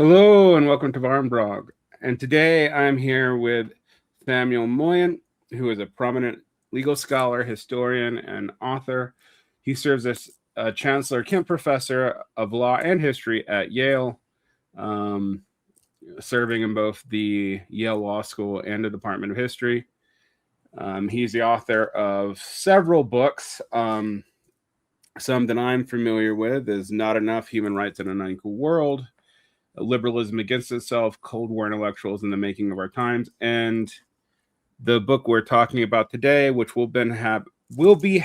Hello and welcome to Varnbrog. And today I'm here with Samuel Moyn, who is a prominent legal scholar, historian, and author. He serves as a Chancellor Kemp Professor of Law and History at Yale, um, serving in both the Yale Law School and the Department of History. He's the author of several books. Some that I'm familiar with is Not Enough: Human Rights in an Unequal World, Liberalism Against Itself, Cold War Intellectuals in the Making of Our Times, and the book we're talking about today, which will be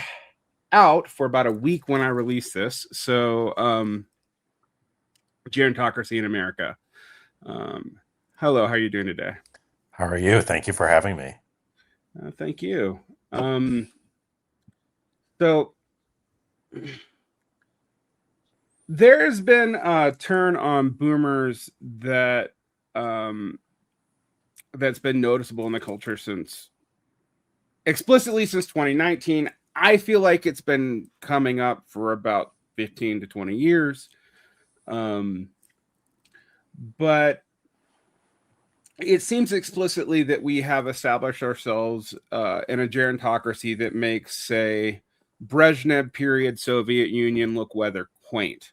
out for about a week when I release this. So, Gerontocracy in America. Hello, how are you doing today? How are you? Thank you for having me. Thank you. So there's been a turn on boomers that's been noticeable in the culture explicitly since 2019. I feel like it's been coming up for about 15 to 20 years. But it seems explicitly that we have established ourselves in a gerontocracy that makes, say, Brezhnev period Soviet Union look rather quaint.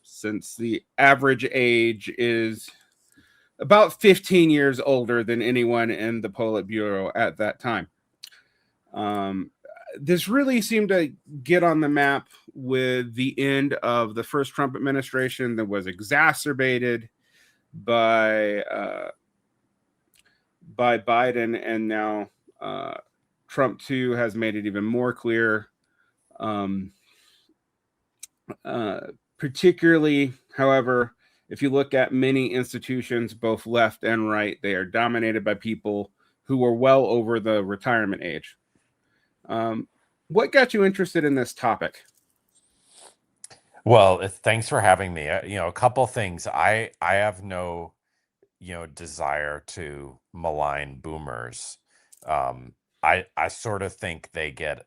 Since the average age is about 15 years older than anyone in the Politburo at that time. This really seemed to get on the map with the end of the first Trump administration that was exacerbated by Biden, and now Trump 2 has made it even more clear. Particularly, however, if you look at many institutions, both left and right, they are dominated by people who are well over the retirement age. What got you interested in this topic? Well, thanks for having me. A couple things. I have no, desire to malign boomers. I sort of think they get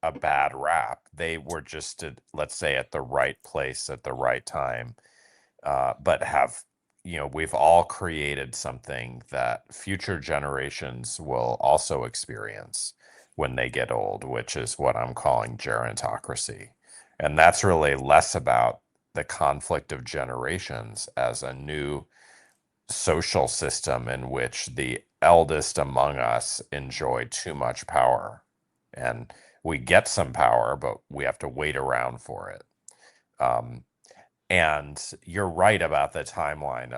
a bad rap. They were just, let's say, at the right place at the right time, but we've all created something that future generations will also experience when they get old, which is what I'm calling gerontocracy. And that's really less about the conflict of generations as a new social system in which the eldest among us enjoy too much power. And we get some power, but we have to wait around for it. And you're right about the timeline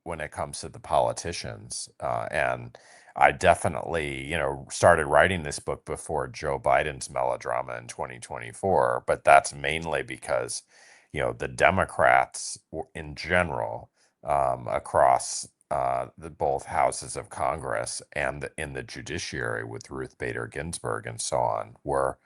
when it comes to the politicians. And I definitely, started writing this book before Joe Biden's melodrama in 2024, but that's mainly because, the Democrats in general, across the both houses of Congress and in the judiciary with Ruth Bader Ginsburg and so on, were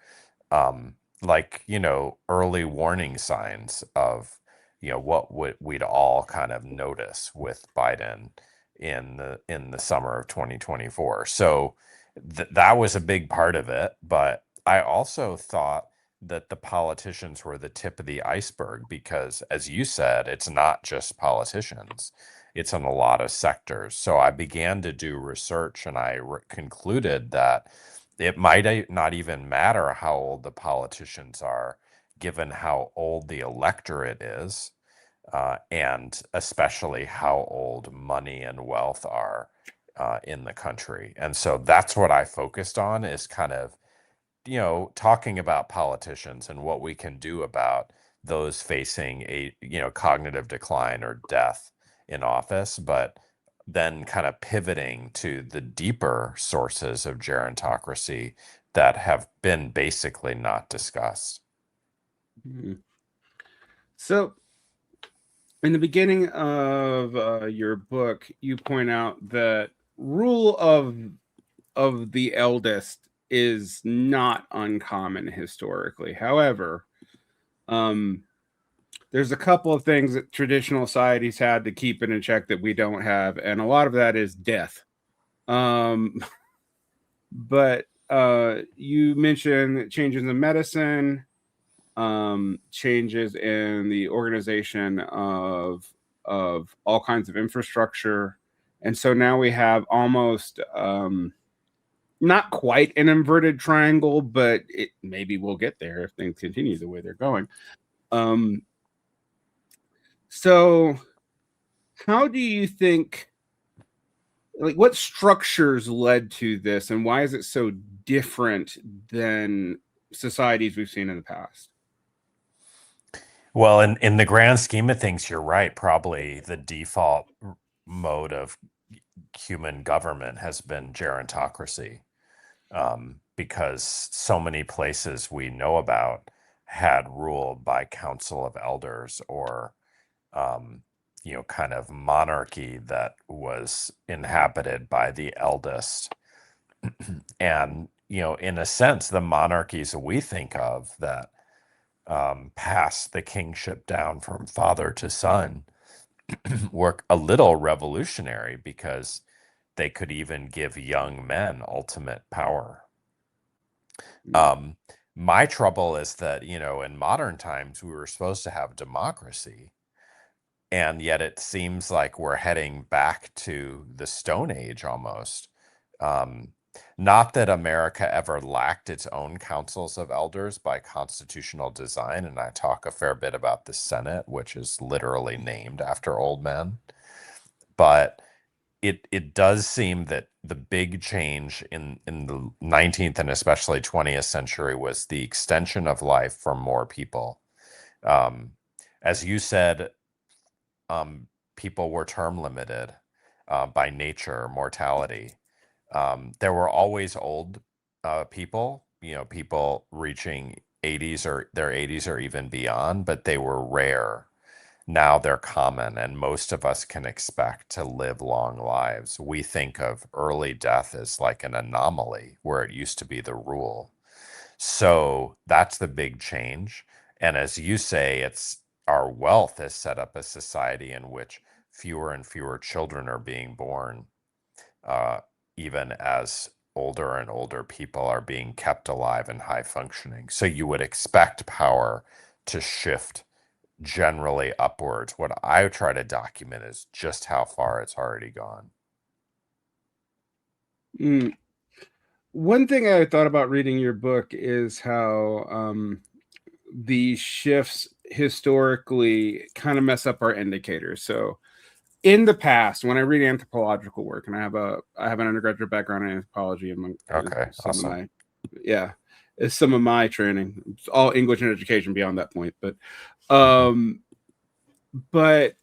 early warning signs of what we'd all kind of notice with Biden in the summer of 2024. So that was a big part of it. But I also thought that the politicians were the tip of the iceberg because, as you said, it's not just politicians. It's in a lot of sectors. So I began to do research and I concluded that it might not even matter how old the politicians are, given how old the electorate is, and especially how old money and wealth are in the country. And so that's what I focused on, is kind of, talking about politicians and what we can do about those facing a, cognitive decline or death in office, but then kind of pivoting to the deeper sources of gerontocracy that have been basically not discussed. So, in the beginning of your book, you point out that rule of the eldest is not uncommon historically. However, there's a couple of things that traditional societies had to keep it in check that we don't have, and a lot of that is death. But you mentioned changes in medicine, changes in the organization of of all kinds of infrastructure. And so now we have almost not quite an inverted triangle, but maybe we'll get there if things continue the way they're going. So how do you think, like, what structures led to this, and why is it so different than societies we've seen in the past? Well, in the grand scheme of things, you're right. Probably the default mode of human government has been gerontocracy, because so many places we know about had ruled by council of elders, or kind of monarchy that was inhabited by the eldest. And in a sense, the monarchies we think of that pass the kingship down from father to son were a little revolutionary, because they could even give young men ultimate power. My trouble is that, in modern times, we were supposed to have democracy, and yet it seems like we're heading back to the Stone Age almost. Not that America ever lacked its own councils of elders by constitutional design, and I talk a fair bit about the Senate, which is literally named after old men. But it does seem that the big change in the 19th and especially 20th century was the extension of life for more people. As you said, people were term limited by nature, mortality. There were always old people, people reaching 80s or their 80s or even beyond, but they were rare. Now they're common, and most of us can expect to live long lives. We think of early death as like an anomaly where it used to be the rule. So that's the big change. And as you say, it's our wealth has set up a society in which fewer and fewer children are being born, uh, even as older and older people are being kept alive and high functioning. So you would expect power to shift generally upwards. What I try to document is just how far it's already gone. Mm. One thing I thought about reading your book is how the shifts historically kind of mess up our indicators. So in the past, when I read anthropological work, and I have an undergraduate background in anthropology, among Okay, some of awesome. my yeah, it's some of my training. It's all English and education beyond that point, um, but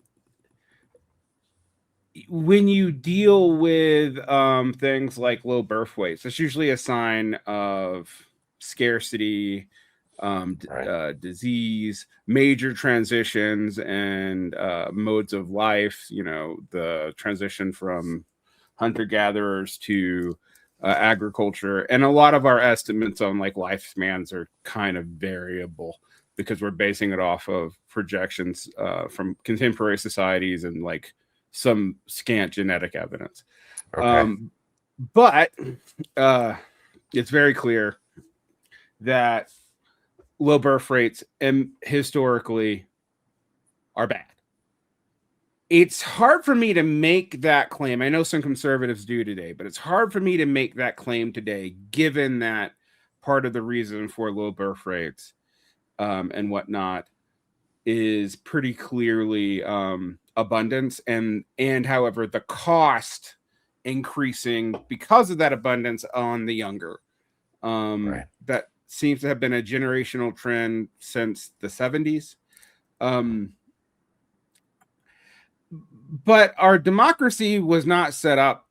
when you deal with things like low birth weights, it's usually a sign of scarcity, Right. disease, major transitions, and modes of life. The transition from hunter gatherers to agriculture, and a lot of our estimates on like lifespans are kind of variable because we're basing it off of projections from contemporary societies and like some scant genetic evidence. Okay. But it's very clear that low birth rates and historically are bad. It's hard for me to make that claim. I know some conservatives do today, but it's hard for me to make that claim today, given that part of the reason for low birth rates and whatnot is pretty clearly abundance, and however the cost increasing because of that abundance on the younger. Right. That seems to have been a generational trend since the 70s. But our democracy was not set up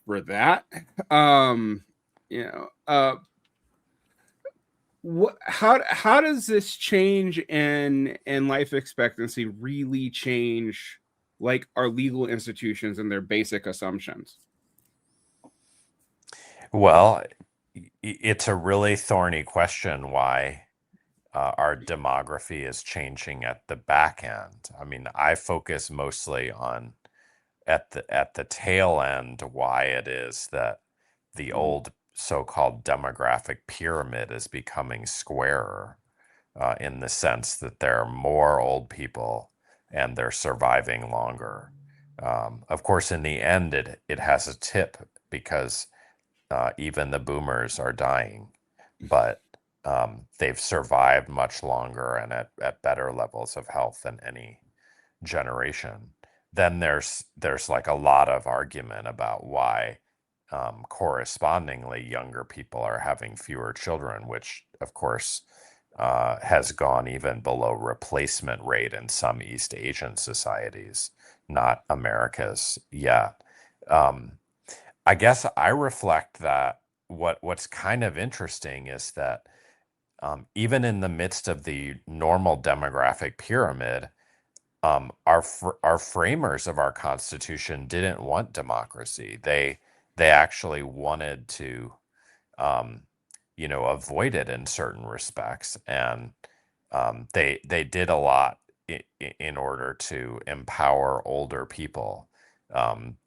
for that. Um, you know, how does this change in life expectancy really change like our legal institutions and their basic assumptions? Well, it's a really thorny question why our demography is changing at the back end. I mean, I focus mostly on at the tail end why it is that the old so-called demographic pyramid is becoming squarer, in the sense that there are more old people and they're surviving longer. Of course, in the end, it has a tip because even the boomers are dying, but they've survived much longer and at better levels of health than any generation. Then there's like a lot of argument about why correspondingly younger people are having fewer children, which of course has gone even below replacement rate in some East Asian societies, not America's yet. Um, I guess I reflect that what's kind of interesting is that even in the midst of the normal demographic pyramid, our framers of our Constitution didn't want democracy. They actually wanted to, um, avoid it in certain respects, and they did a lot in order to empower older people. Um,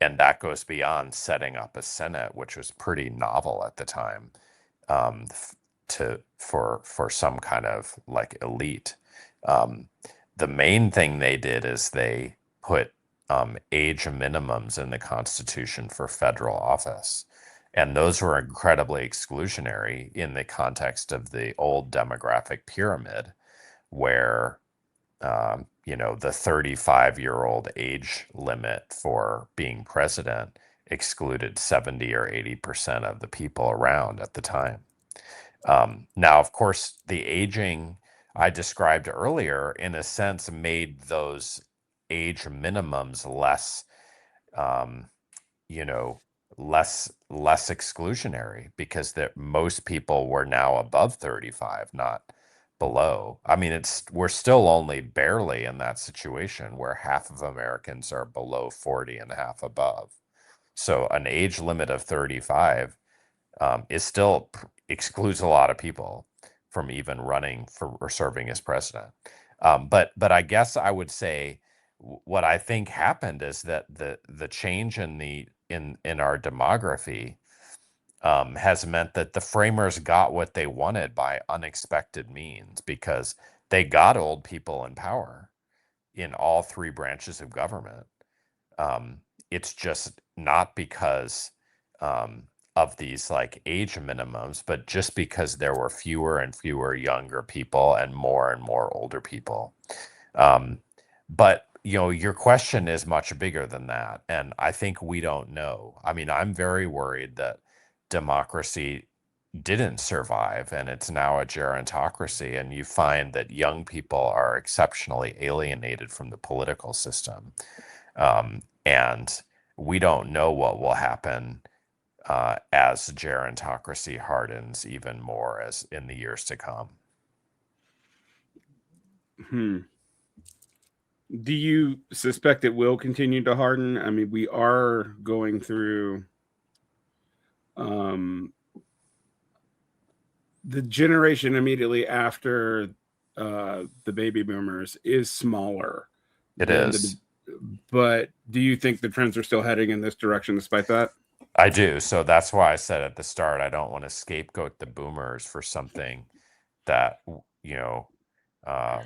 and that goes beyond setting up a Senate, which was pretty novel at the time, um, for some kind of like elite. Um, the main thing they did is they put age minimums in the Constitution for federal office. And those were incredibly exclusionary in the context of the old demographic pyramid, where the 35-year-old age limit for being president excluded 70 or 80% of the people around at the time. Now, of course, the aging I described earlier, in a sense, made those age minimums um, you know, less exclusionary because that most people were now above 35, not below. I mean, we're still only barely in that situation where half of Americans are below 40 and half above. So an age limit of 35 is still excludes a lot of people from even running for or serving as president. But I guess I would say what I think happened is that the change in our demography has meant that the framers got what they wanted by unexpected means because they got old people in power in all three branches of government. Um, it's just not because um, of these like age minimums, but just because there were fewer and fewer younger people and more older people. Um, but your question is much bigger than that, and I think we don't know. I mean, I'm very worried that democracy didn't survive and it's now a gerontocracy, and you find that young people are exceptionally alienated from the political system. And we don't know what will happen as gerontocracy hardens even more as in the years to come. Hmm. Do you suspect it will continue to harden? I mean, we are going through um, the generation immediately after the baby boomers is smaller It than is. but do you think the trends are still heading in this direction despite that? I do. So that's why I said at the start, I don't want to scapegoat the boomers for something that,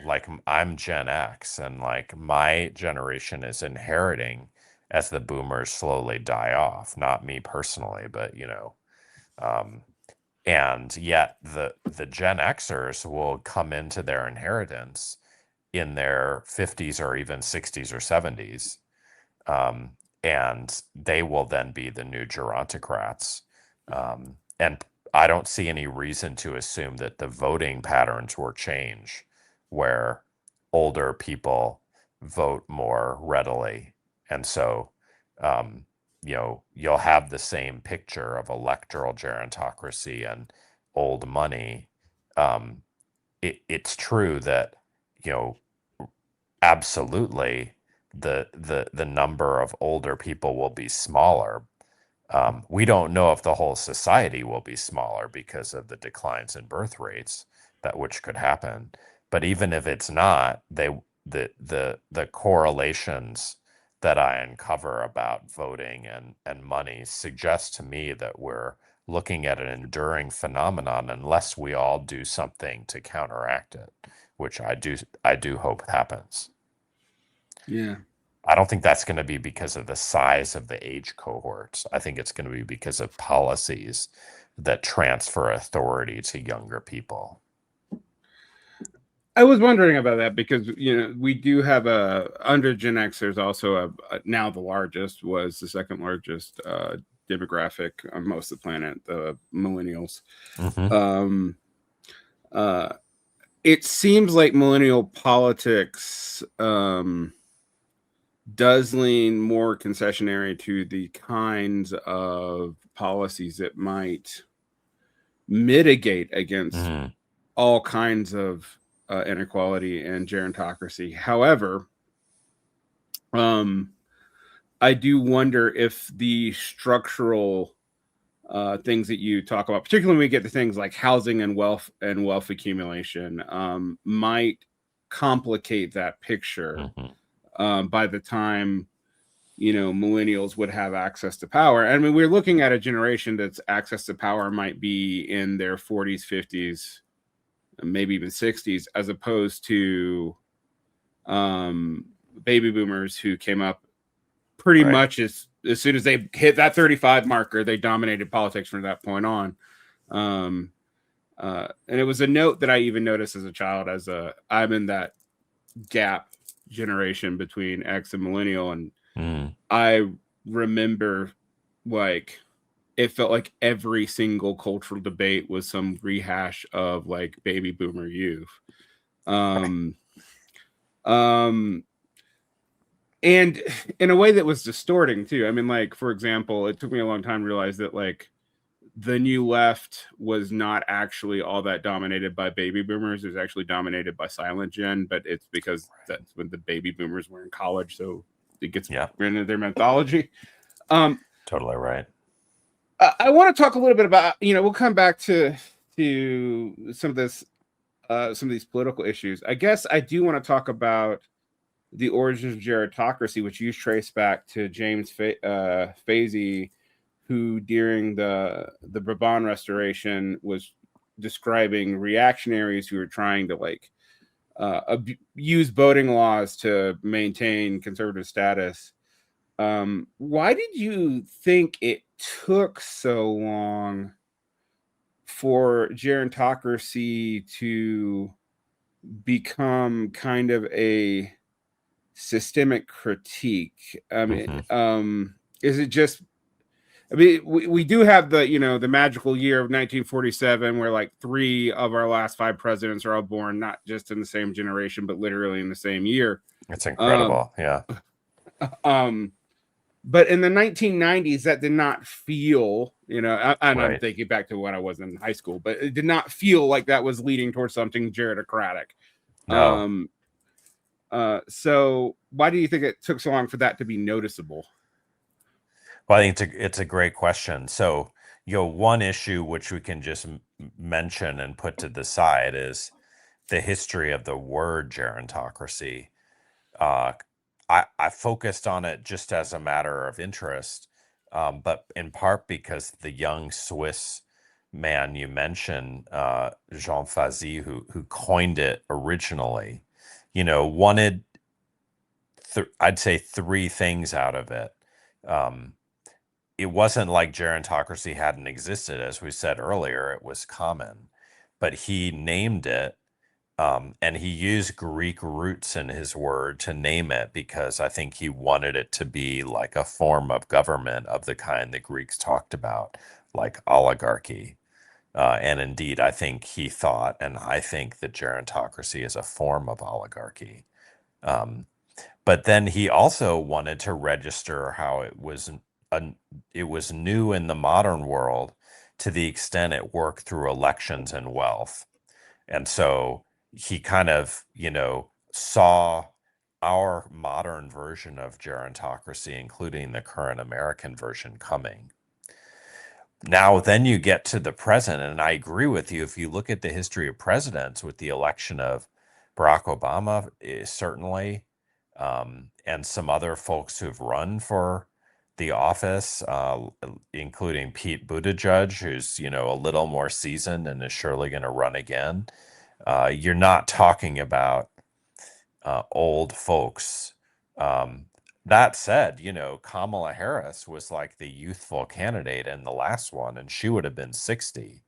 like I'm Gen X and like my generation is inheriting as the boomers slowly die off. Not me personally, but um, and yet the Gen Xers will come into their inheritance in their 50s or even 60s or 70s, um, and they will then be the new gerontocrats. And I don't see any reason to assume that the voting patterns will change, where older people vote more readily, and so you'll have the same picture of electoral gerontocracy and old money. Um, it's true that you know absolutely the number of older people will be smaller. We don't know if the whole society will be smaller because of the declines in birth rates, that which could happen. But even if it's not, the correlations that I uncover about voting and money suggest to me that we're looking at an enduring phenomenon unless we all do something to counteract it, which I do hope happens. Yeah. I don't think that's going to be because of the size of the age cohorts. I think it's going to be because of policies that transfer authority to younger people. I was wondering about that because we do have a under Gen X. There's also now the largest was the second largest demographic on most of the planet, the millennials. Mm-hmm. Um, uh, it seems like millennial politics does lean more concessionary to the kinds of policies that might mitigate against Mm-hmm. all kinds of inequality and gerontocracy. However, um, I do wonder if the structural things that you talk about, particularly when we get to things like housing and wealth accumulation, might complicate that picture Mm-hmm. by the time millennials would have access to power. I mean, we're looking at a generation that's access to power might be in their 40s, 50s, maybe even 60s, as opposed to um, baby boomers who came up pretty Right. much as soon as they hit that 35 marker, they dominated politics from that point on. Um, and it was a note that I even noticed as a child, I'm in that gap generation between X and millennial, and Mm. I remember like it felt like every single cultural debate was some rehash of like baby boomer youth. Right. Um, um, and in a way that was distorting too. I mean, like, for example, it took me a long time to realize that like the new left was not actually all that dominated by baby boomers. It was actually dominated by silent gen, but it's because that's when the baby boomers were in college, so it gets Yeah. into their mythology. um Totally right. I want to talk a little bit about, we'll come back to some of these political issues. I guess I do want to talk about the origins of gerontocracy, which you trace back to James Fazey, who during the Brabant Restoration was describing reactionaries who were trying to like use voting laws to maintain conservative status. Why did you think it took so long for gerontocracy to become kind of a systemic critique? I mean, Mm-hmm. is it just? I mean, we do have the magical year of 1947, where like three of our last five presidents are all born not just in the same generation, but literally in the same year. It's Um, incredible. Yeah. um, but in the 1990s, that did not feel, and I'm Right. thinking back to when I was in high school, but it did not feel like that was leading towards something gerontocratic. No. Um, so why do you think it took so long for that to be noticeable? Well, I think it's a great question. So, one issue which we can just mention and put to the side is the history of the word gerontocracy. Uh, I focused on it just as a matter of interest, but in part because the young Swiss man you mentioned, Jean Fazy, who coined it originally, wanted I'd say three things out of it. Um, it wasn't like gerontocracy hadn't existed, as we said earlier; it was common, but he named it and he used Greek roots in his word to name it because I think he wanted it to be like a form of government of the kind the Greeks talked about, like oligarchy. And indeed, I think he thought, and I think that gerontocracy is a form of oligarchy. Um, but then he also wanted to register how a, it was new in the modern world to the extent it worked through elections and wealth. And so he kind of, saw our modern version of gerontocracy, including the current American version, coming. Now, then you get to the present, and I agree with you. If you look at the history of presidents, with the election of Barack Obama, certainly, and some other folks who've run for the office, including Pete Buttigieg, who's a little more seasoned and is surely going to run again. You're not talking about old folks Um, that said, Kamala Harris was like the youthful candidate in the last one, and she would have been 60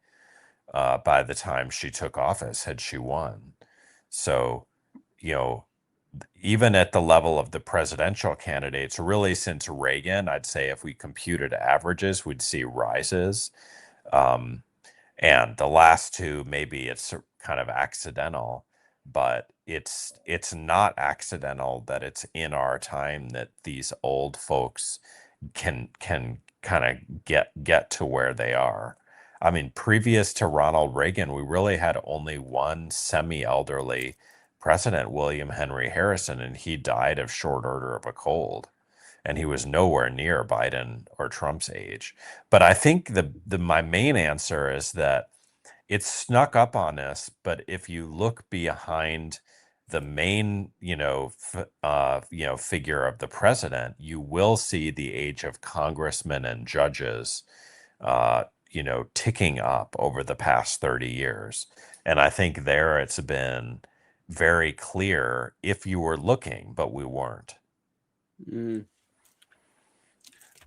by the time she took office had she won. So, you know, even at the level of the presidential candidates, really since Reagan, I'd say if we computed averages, we'd see rises. Um, and the last two, maybe it's kind of accidental, but it's not accidental that it's in our time that these old folks can kind of get to where they are. I mean, previous to Ronald Reagan, we really had only one semi-elderly president, William Henry Harrison, and he died of short order of a cold. And he was nowhere near Biden or Trump's age. But I think the my main answer is that it snuck up on us, but if you look behind the main, figure of the president, you will see the age of congressmen and judges, ticking up over the past 30 years. And I think there it's been very clear if you were looking, but we weren't. Mm.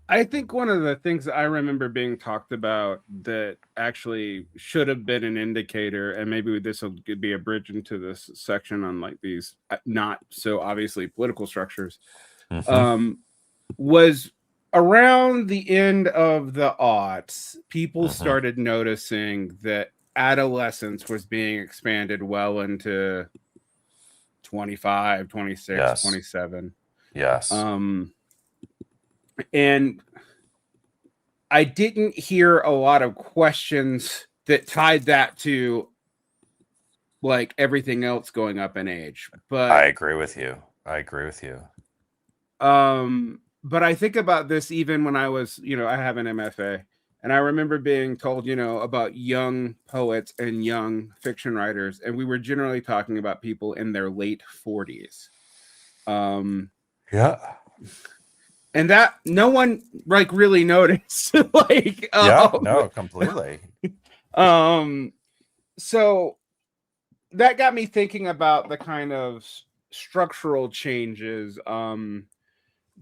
I think one of the things that I remember being talked about that actually should have been an indicator, and maybe this will be a bridge into this section on like these not so obviously political structures, Hmm. was around the end of the aughts, people Hmm. started noticing that adolescence was being expanded well into 25, 26, Yes. 27. Yes. And I didn't hear a lot of questions that tied that to like everything else going up in age. I But agree with you. I agree with you. but I think about this even when I was, I have an MFA, and I remember being told, about young poets and young fiction writers, and we were generally talking about people in their late 40s. Um Yeah. and that no one like really noticed like Yeah. No, completely. um so that got me thinking about the kind of structural changes,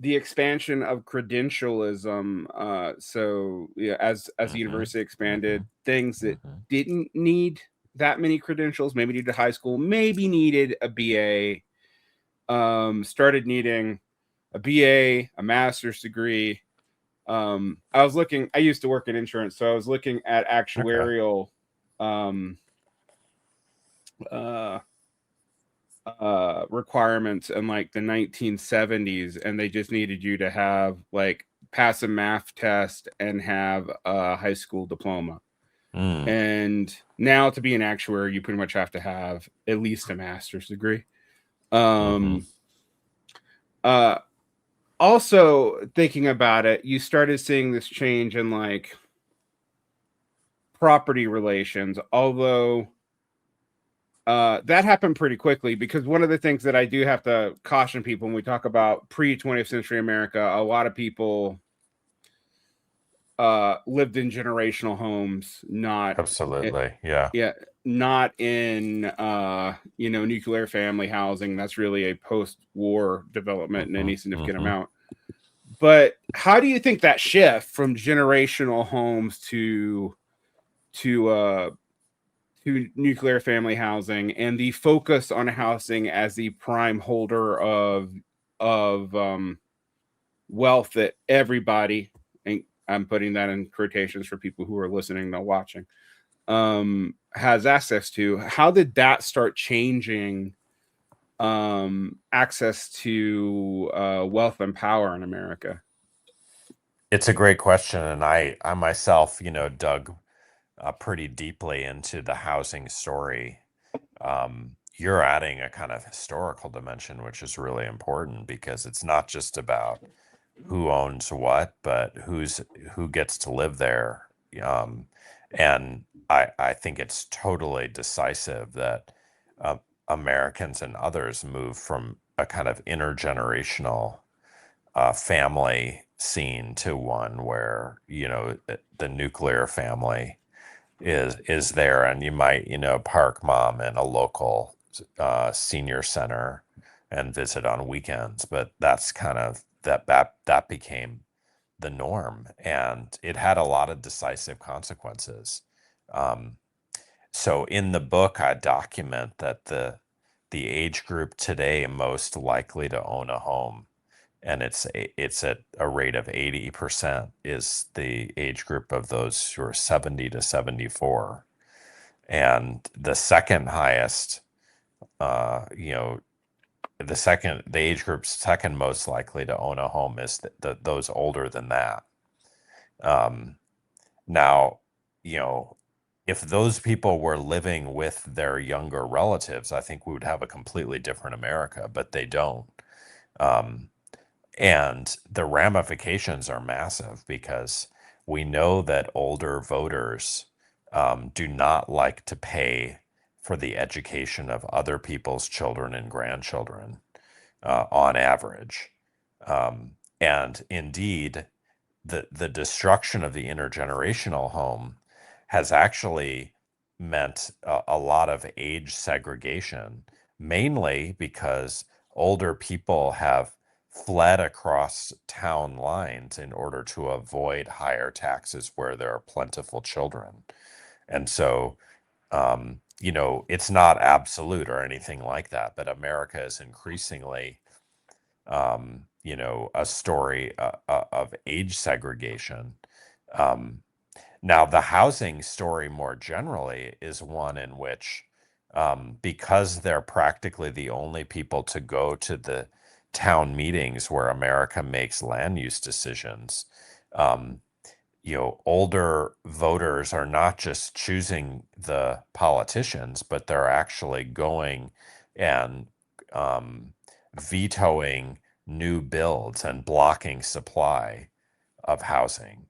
the expansion of credentialism. So yeah, as the Hmm. university Hmm. expanded, things that Hmm. didn't need that many credentials, maybe needed high school, maybe needed a BA, started needing a BA, a master's degree. I used to work in insurance, so I was looking at Okay. actuarial um, uh, requirements in like the 1970s, and they just needed you to have like pass a math test and have a high school diploma. Mm. And now to be an actuary, you pretty much have to have at least a master's degree. Um, Hmm. uh, Also, thinking about it, you started seeing this change in like property relations, although that happened pretty quickly, because one of the things that I do have to caution people when we talk about pre 20th century America, a lot of people lived in generational homes, not Absolutely. Yeah. yeah, not in nuclear family housing. That's really a post-war development in Hmm. any significant Hmm. amount. But how do you think that shift from generational homes to uh to nuclear family housing, and the focus on housing as the prime holder of wealth that everybody, and I'm putting that in quotations for people who are listening, not watching, has access to? How did that start changing access to wealth and power in America? It's a great question, and I myself, dug pretty deeply into the housing story. You're adding a kind of historical dimension, which is really important because it's not just about who owns what, but who gets to live there. Um, and I think it's totally decisive that uh, Americans and others move from a kind of intergenerational family scene to one where the nuclear family is there, and you might park mom in a local senior center and visit on weekends, but that's kind of that became the norm, and it had a lot of decisive consequences. Um, so in the book, I document that the age group today most likely to own a home, and it's at a rate of 80% is the age group of those who are 70 to 74. And the second highest, you know, the age group second most likely to own a home is those older than that. Um, Now, you know, if those people were living with their younger relatives, I think we would have a completely different America, but they don't. Um, and the ramifications are massive because we know that older voters do not like to pay for the education of other people's children and grandchildren on average. And indeed, the destruction of the intergenerational home has actually meant a lot of age segregation, mainly because older people have fled across town lines in order to avoid higher taxes where there are plentiful children. And so, it's not absolute or anything like that, but America is increasingly a story of age segregation. Um, Now, the housing story more generally is one in which, because they're practically the only people to go to the town meetings where America makes land use decisions, um, older voters are not just choosing the politicians, but they're actually going and um, vetoing new builds and blocking supply of housing.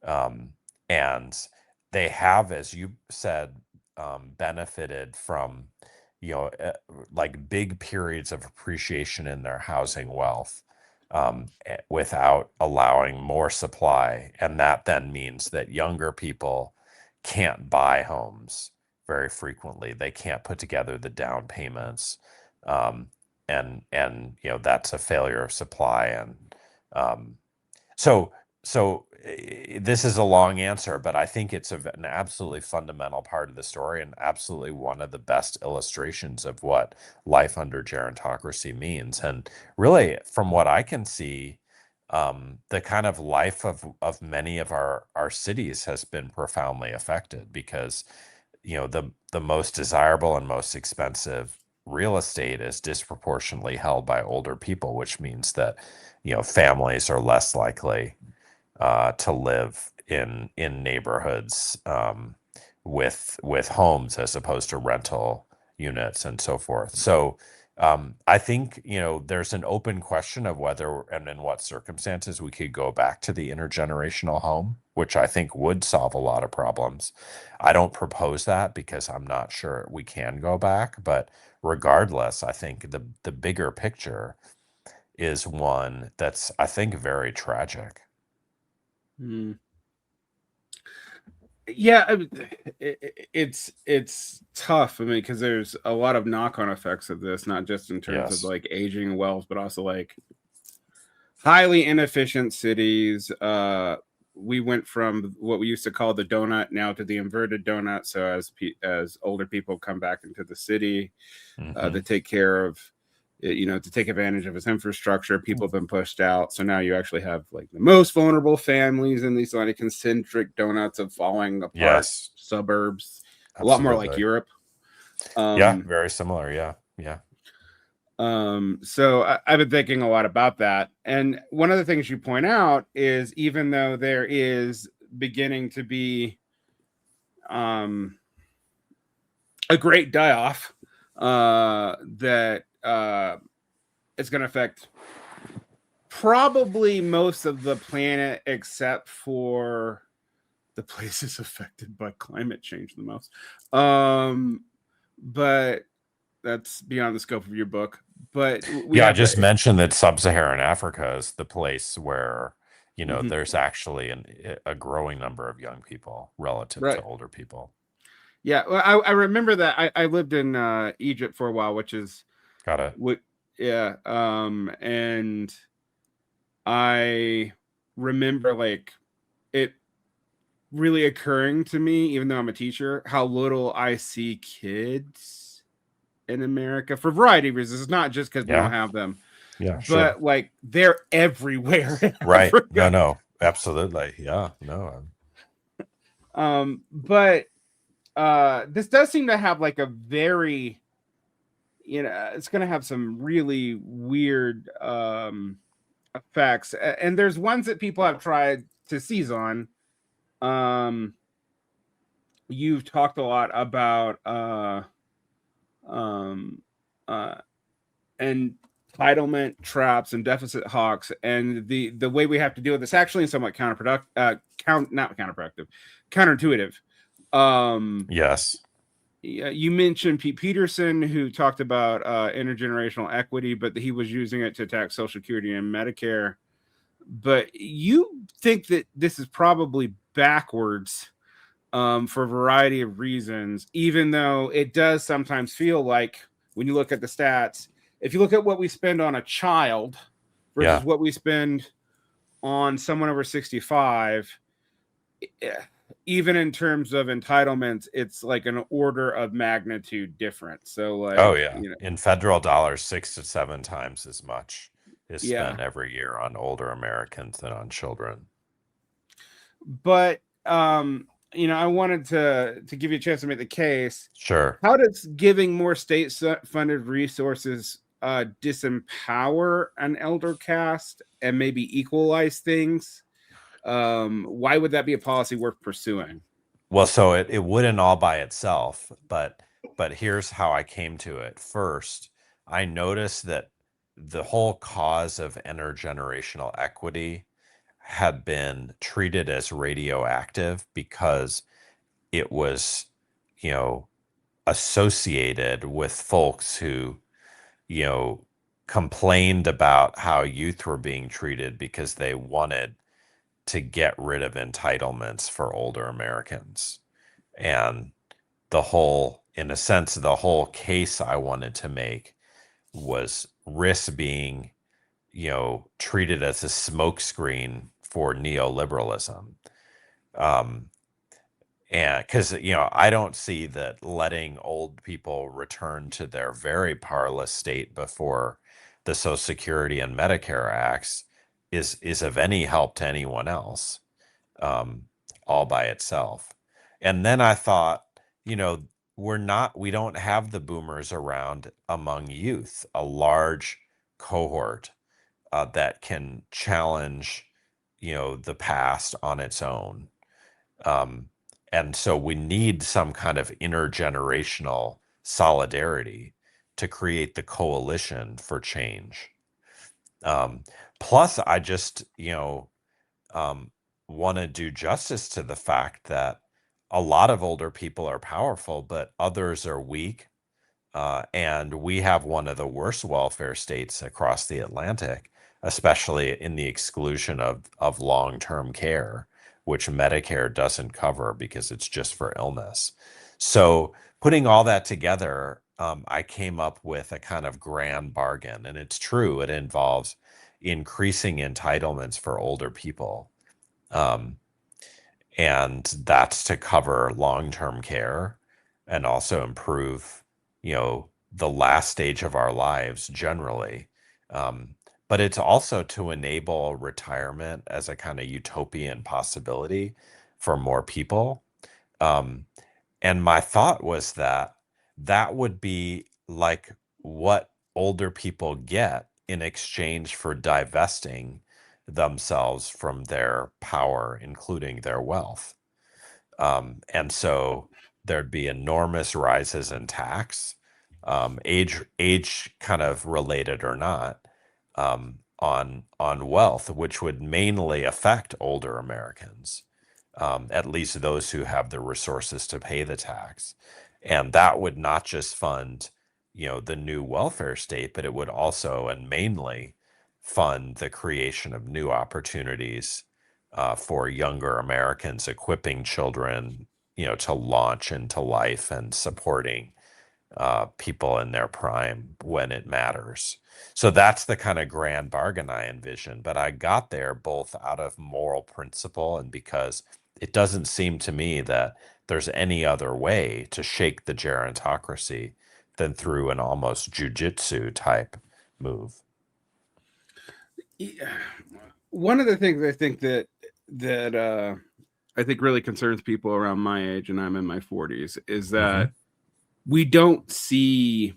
Um, and they have, as you said, benefited from, like big periods of appreciation in their housing wealth, without allowing more supply. And that then means that younger people can't buy homes very frequently. They can't put together the down payments. Um, and that's a failure of supply. And um, so, this is a long answer, but I think it's an absolutely fundamental part of the story and absolutely one of the best illustrations of what life under gerontocracy means. And really, from what I can see, the kind of life of many of our cities has been profoundly affected because, the most desirable and most expensive real estate is disproportionately held by older people, which means that families are less likely to live in neighborhoods with homes as opposed to rental units and so forth. So I think there's an open question of whether and in what circumstances we could go back to the intergenerational home, which I think would solve a lot of problems. I don't propose that because I'm not sure we can go back, but regardless, I think the bigger picture is one that's, I think, very tragic. Hmm. Yeah, it's tough. I mean, because there's a lot of knock-on effects of this, not just in terms of Yes. like aging wealth, but also like highly inefficient cities. We went from what we used to call the donut now to the inverted donut. So as older people come back into the city Hmm. to take care of, to take advantage of its infrastructure, people have been pushed out. So now you actually have like the most vulnerable families in these like concentric donuts of falling apart Yes, suburbs, a lot more like absolutely. Europe. Yeah, Um, very similar. Yeah, yeah. so I've been thinking a lot about that. And one of the things you point out is even though there is beginning to be um, a great die off that it's going to affect probably most of the planet except for the places affected by climate change the most. But that's beyond the scope of your book. But we Yeah, I have just to. mentioned that sub-Saharan Africa is the place where, Mhm. there's actually a growing number of young people relative to Right. older people. Yeah, well, I remember that I lived in Egypt for a while, which is Got it. what Yeah. And I remember like it really occurring to me, even though I'm a teacher, how little I see kids in America for a variety of reasons. It's not just because we don't Yeah. have them, Yeah, sure. but like they're everywhere in Right. No, Africa. no, absolutely. Yeah. No. But this does seem to have like a very, it's going to have some really weird effects. And there's ones that people have tried to seize on. Um, you've talked a lot about um, uh, entitlement traps and deficit hawks, and the way we have to deal with this actually is somewhat counterproductive, not counterproductive, counterintuitive. Um, Yes. you mentioned Pete Peterson, who talked about intergenerational equity, but he was using it to attack Social Security and Medicare. But you think that this is probably backwards for a variety of reasons, even though it does sometimes feel like when you look at the stats, if you look at what we spend on a child versus Yeah. what we spend on someone over 65, even in terms of entitlements, it's like an order of magnitude different. So, Oh, like, yeah. In federal dollars, 6 to 7 times as much is yeah. spent every year on older Americans than on children. But I wanted to give you a chance to make the case. Sure. How does giving more state funded resources disempower an elder caste and maybe equalize things? Why would that be a policy worth pursuing? Well, so it wouldn't all by itself, but here's how I came to it. First, I noticed that the whole cause of intergenerational equity had been treated as radioactive because it was, you know, associated with folks who, you know, complained about how youth were being treated because they wanted to get rid of entitlements for older Americans. And in a sense, the whole case I wanted to make was risk being, treated as a smokescreen for neoliberalism. Um, and because, I don't see that letting old people return to their very powerless state before the Social Security and Medicare acts is of any help to anyone else, um, all by itself. And then I thought, you know, we don't have the boomers around among youth, a large cohort that can challenge, the past on its own. Um, and so we need some kind of intergenerational solidarity to create the coalition for change. Um, Plus, I just, um, want to do justice to the fact that a lot of older people are powerful, but others are weak. And we have one of the worst welfare states across the Atlantic, especially in the exclusion of long-term care, which Medicare doesn't cover because it's just for illness. So putting all that together, I came up with a kind of grand bargain. And it's true, it involves increasing entitlements for older people. Um, and that's to cover long-term care and also improve, the last stage of our lives generally. Um, but it's also to enable retirement as a kind of utopian possibility for more people. Um, and my thought was that that would be like what older people get in exchange for divesting themselves from their power, including their wealth. And so there'd be enormous rises in tax, age kind of related or not, on wealth, which would mainly affect older Americans, at least those who have the resources to pay the tax. And that would not just fund, the new welfare state, but it would also and mainly fund the creation of new opportunities for younger Americans, equipping children, to launch into life and supporting, people in their prime when it matters. So that's the kind of grand bargain I envision. But I got there both out of moral principle and because it doesn't seem to me that there's any other way to shake the gerontocracy than through an almost jujitsu type move. Yeah. One of the things I think that I think really concerns people around my age, and I'm in my 40s, is Mm-hmm. that we don't see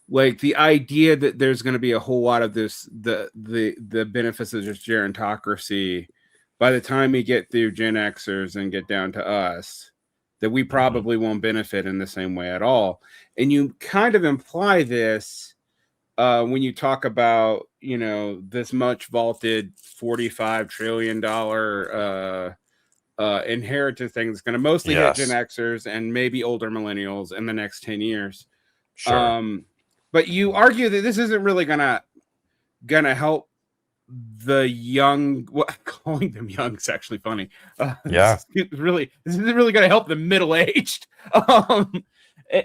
like the idea that there's going to be a whole lot of the benefits of this gerontocracy by the time we get through Gen Xers and get down to us, that we Mm-hmm. probably won't benefit in the same way at all. And you kind of imply this when you talk about, you know, this much vaulted $45 trillion inheritance thing that's going to mostly hit Gen Yes, Xers and maybe older millennials in the next 10 years. sure. Um, but you argue that this isn't really gonna help the young. Well, calling them young is actually funny. Yeah, This isn't really gonna help the middle aged. Um,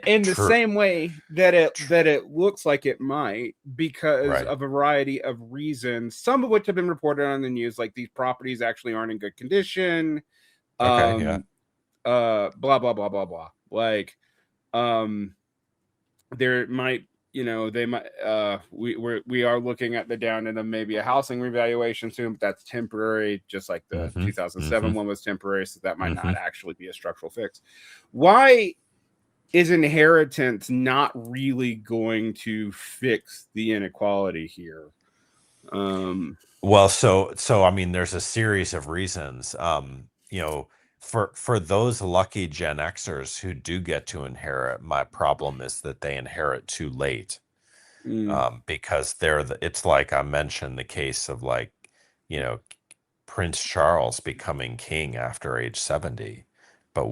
in the true. same way that it looks like it might, because Right. of a variety of reasons, some of which have been reported on the news, like these properties actually aren't in good condition. Okay. Yeah. Um, blah blah blah blah blah. Like, um, there might, you know, they might we are looking at the down end of maybe a housing revaluation soon, but that's temporary, just like the Mm-hmm. 2007 Mm-hmm. one was temporary, so that might Mm-hmm. not actually be a structural fix. Why is inheritance not really going to fix the inequality here? um Well, so I mean, there's a series of reasons. For those lucky Gen Xers who do get to inherit, my problem is that they inherit too late. mm, Because it's like I mentioned the case of like, you know, Prince Charles becoming king after age 70. But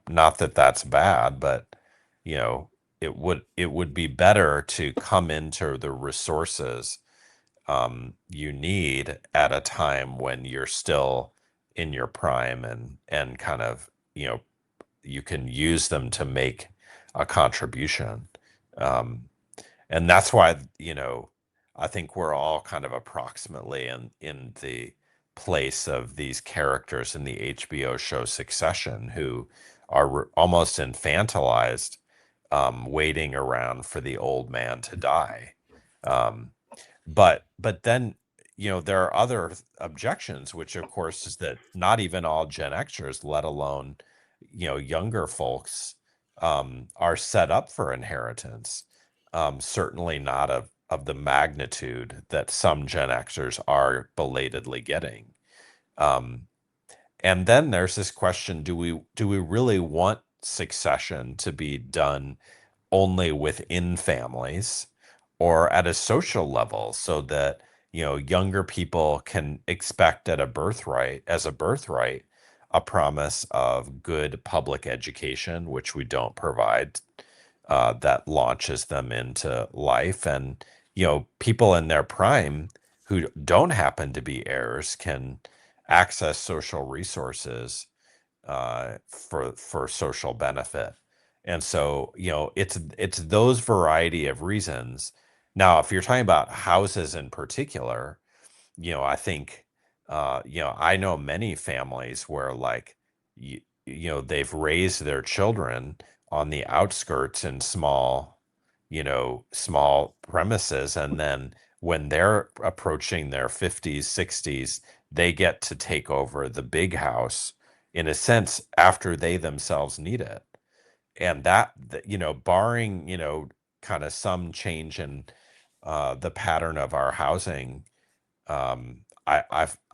not that that's bad, but you know, it would be better to come into the resources you need at a time when you're still in your prime and kind of, you can use them to make a contribution. Um, and that's why, I think we're all kind of approximately in the place of these characters in the HBO show Succession who are almost infantilized, waiting around for the old man to die. Um, but then, there are other objections, which of course is that not even all Gen Xers, let alone, younger folks, are set up for inheritance. Certainly not of the magnitude that some Gen Xers are belatedly getting. Um, and then there's this question: do we really want succession to be done only within families or at a social level so that younger people can expect as a birthright a promise of good public education, which we don't provide, that launches them into life, and people in their prime who don't happen to be heirs can access social resources, for social benefit. And so, it's those variety of reasons. Now, if you're talking about houses in particular, I think, I know many families where like, they've raised their children on the outskirts in small premises. And then when they're approaching their 50s, 60s, they get to take over the big house in a sense after they themselves need it. And barring, kind of some change in the pattern of our housing,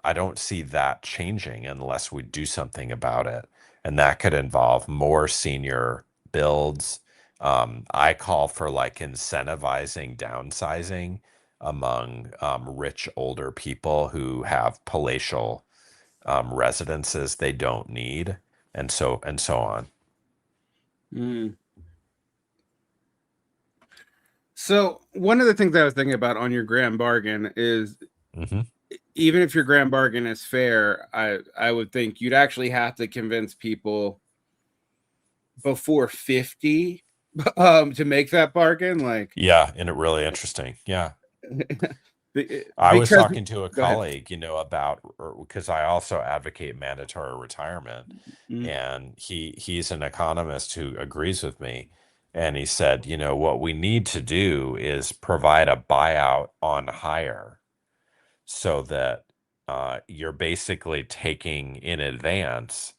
I don't see that changing unless we do something about it, and that could involve more senior builds. I call for like incentivizing downsizing among rich older people who have palatial residences they don't need, and so on. mm. So one of the things I was thinking about on your grand bargain is, Hmm. even if your grand bargain is fair, I would think you'd actually have to convince people before 50 to make that bargain. Like, Yeah, and it really interesting. Yeah. I was because talking to a go ahead. colleague, about because I also advocate mandatory retirement, Mm, and he's an economist who agrees with me, and he said, what we need to do is provide a buyout on hire so that you're basically taking in advance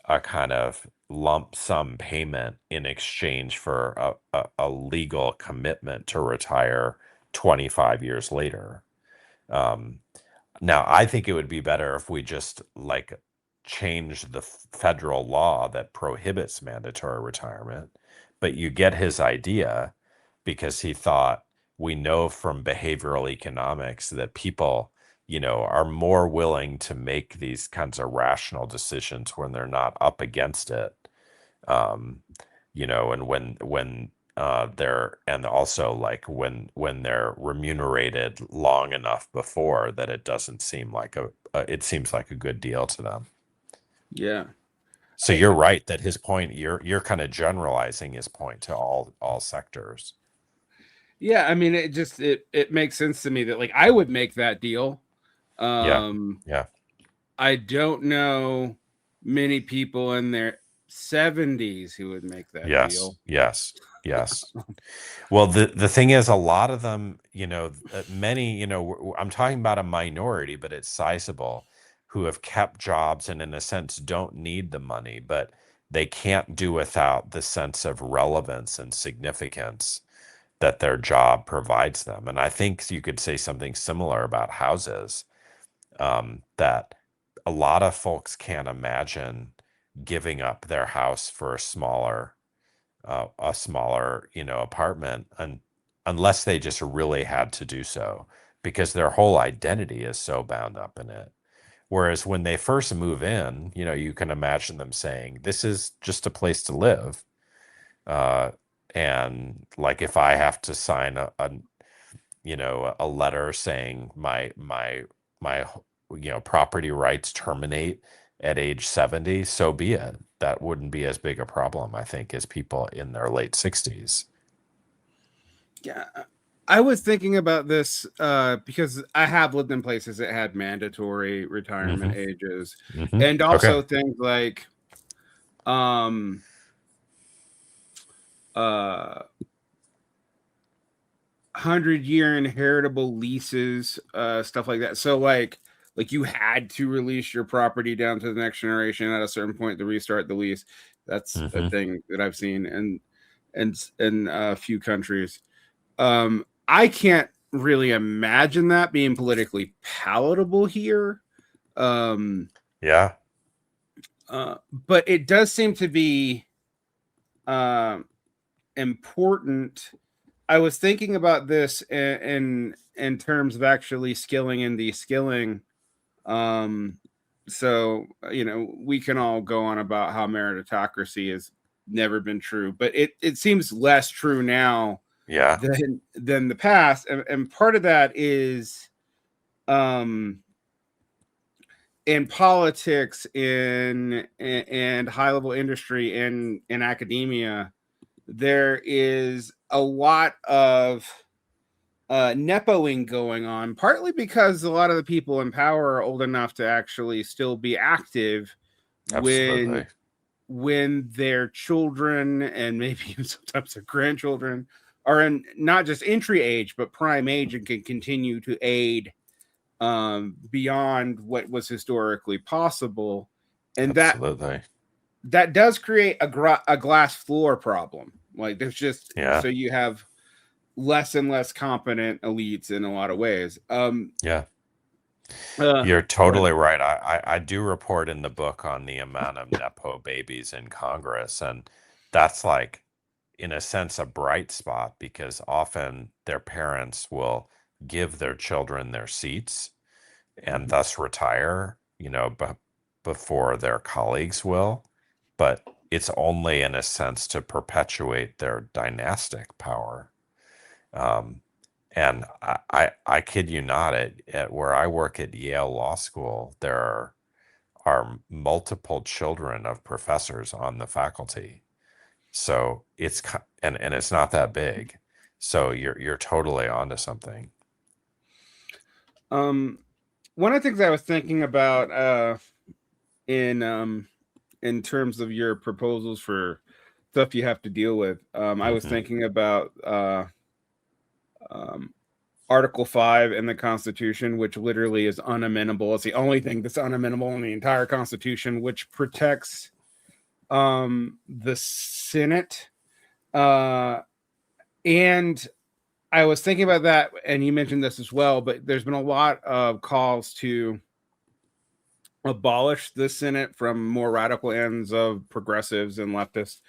a kind of lump sum payment in exchange for a legal commitment to retire 25 years later. Um, Now, I think it would be better if we just like change the federal law that prohibits mandatory retirement. But you get his idea because he thought we know from behavioral economics that people, are more willing to make these kinds of rational decisions when they're not up against it. Um, and they're and also like when they're remunerated long enough before that it doesn't seem like it seems like a good deal to them. yeah. So you're right that his point, you're kind of generalizing his point to all sectors. Yeah, I mean, it makes sense to me that like I would make that deal. Yeah. Um, Yeah. I don't know many people in their 70s who would make that Yes. deal. Yes. Yes. Well, the thing is, a lot of them, many, I'm talking about a minority, but it's sizable, who have kept jobs and, in a sense, don't need the money, but they can't do without the sense of relevance and significance that their job provides them. And I think you could say something similar about houses, that a lot of folks can't imagine giving up their house for a smaller, apartment, unless they just really had to do so, because their whole identity is so bound up in it. Whereas when they first move in, you can imagine them saying, "This is just a place to live." Uh, and like if I have to sign a letter saying my property rights terminate at age 70, so be it. That wouldn't be as big a problem, I think, as people in their late 60s. Yeah. I was thinking about this because I have lived in places that had mandatory Hmm. retirement ages, Hmm. and Okay. also things like um, 100-year inheritable leases, stuff like that. So like you had to release your property down to the next generation at a certain point to restart the lease. That's a Hmm. thing that I've seen in a few countries. I can't really imagine that being politically palatable here. Um, Yeah. but it does seem to be uh, important. I was thinking about this in terms of actually skilling and de-skilling. Um, so we can all go on about how meritocracy has never been true, but it seems less true now Yeah. than the past, and part of that is um in politics, in and high level industry, in academia, there is a lot of nepoing going on, partly because a lot of the people in power are old enough to actually still be active when Absolutely. their children and maybe sometimes their grandchildren are in not just entry age but prime age and can continue to aid beyond what was historically possible, and Absolutely. that does create a glass floor problem. Like there's just Yeah. so you have less and less competent elites in a lot of ways. Yeah. Uh, You're go ahead. totally right. I do report in the book on the amount of Nepo babies in Congress. And that's like, in a sense, a bright spot because often their parents will give their children their seats and Mhm. thus retire, before their colleagues will. But it's only in a sense to perpetuate their dynastic power. Um, and I kid you not, at where I work at Yale Law School, there are multiple children of professors on the faculty. So and it's not that big. So you're totally onto something. Um, one of the things I was thinking about in in terms of your proposals for stuff you have to deal with, I was Hmm. thinking about um, Article 5 in the Constitution, which literally is unamendable. It's the only thing that's unamendable in the entire Constitution, which protects the Senate. Uh, and I was thinking about that, and you mentioned this as well, but there's been a lot of calls to abolish the Senate from more radical ends of progressives and leftists,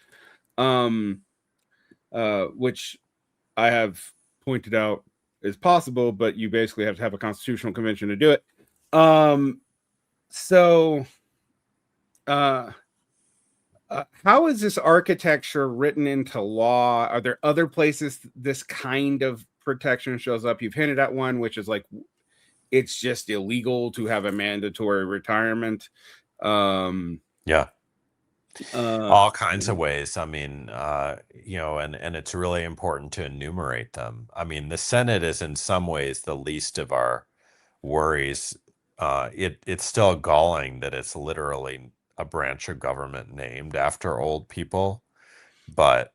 um, which I have pointed out is possible, but you basically have to have a constitutional convention to do it. Um, so, uh, how is this architecture written into law? Are there other places this kind of protection shows up? You've hinted at one, which is like it's just illegal to have a mandatory retirement. Um, Yeah. uh, All kinds of ways. I mean, and it's really important to enumerate them. I mean, the Senate is in some ways the least of our worries. It's still galling that it's literally a branch of government named after old people, but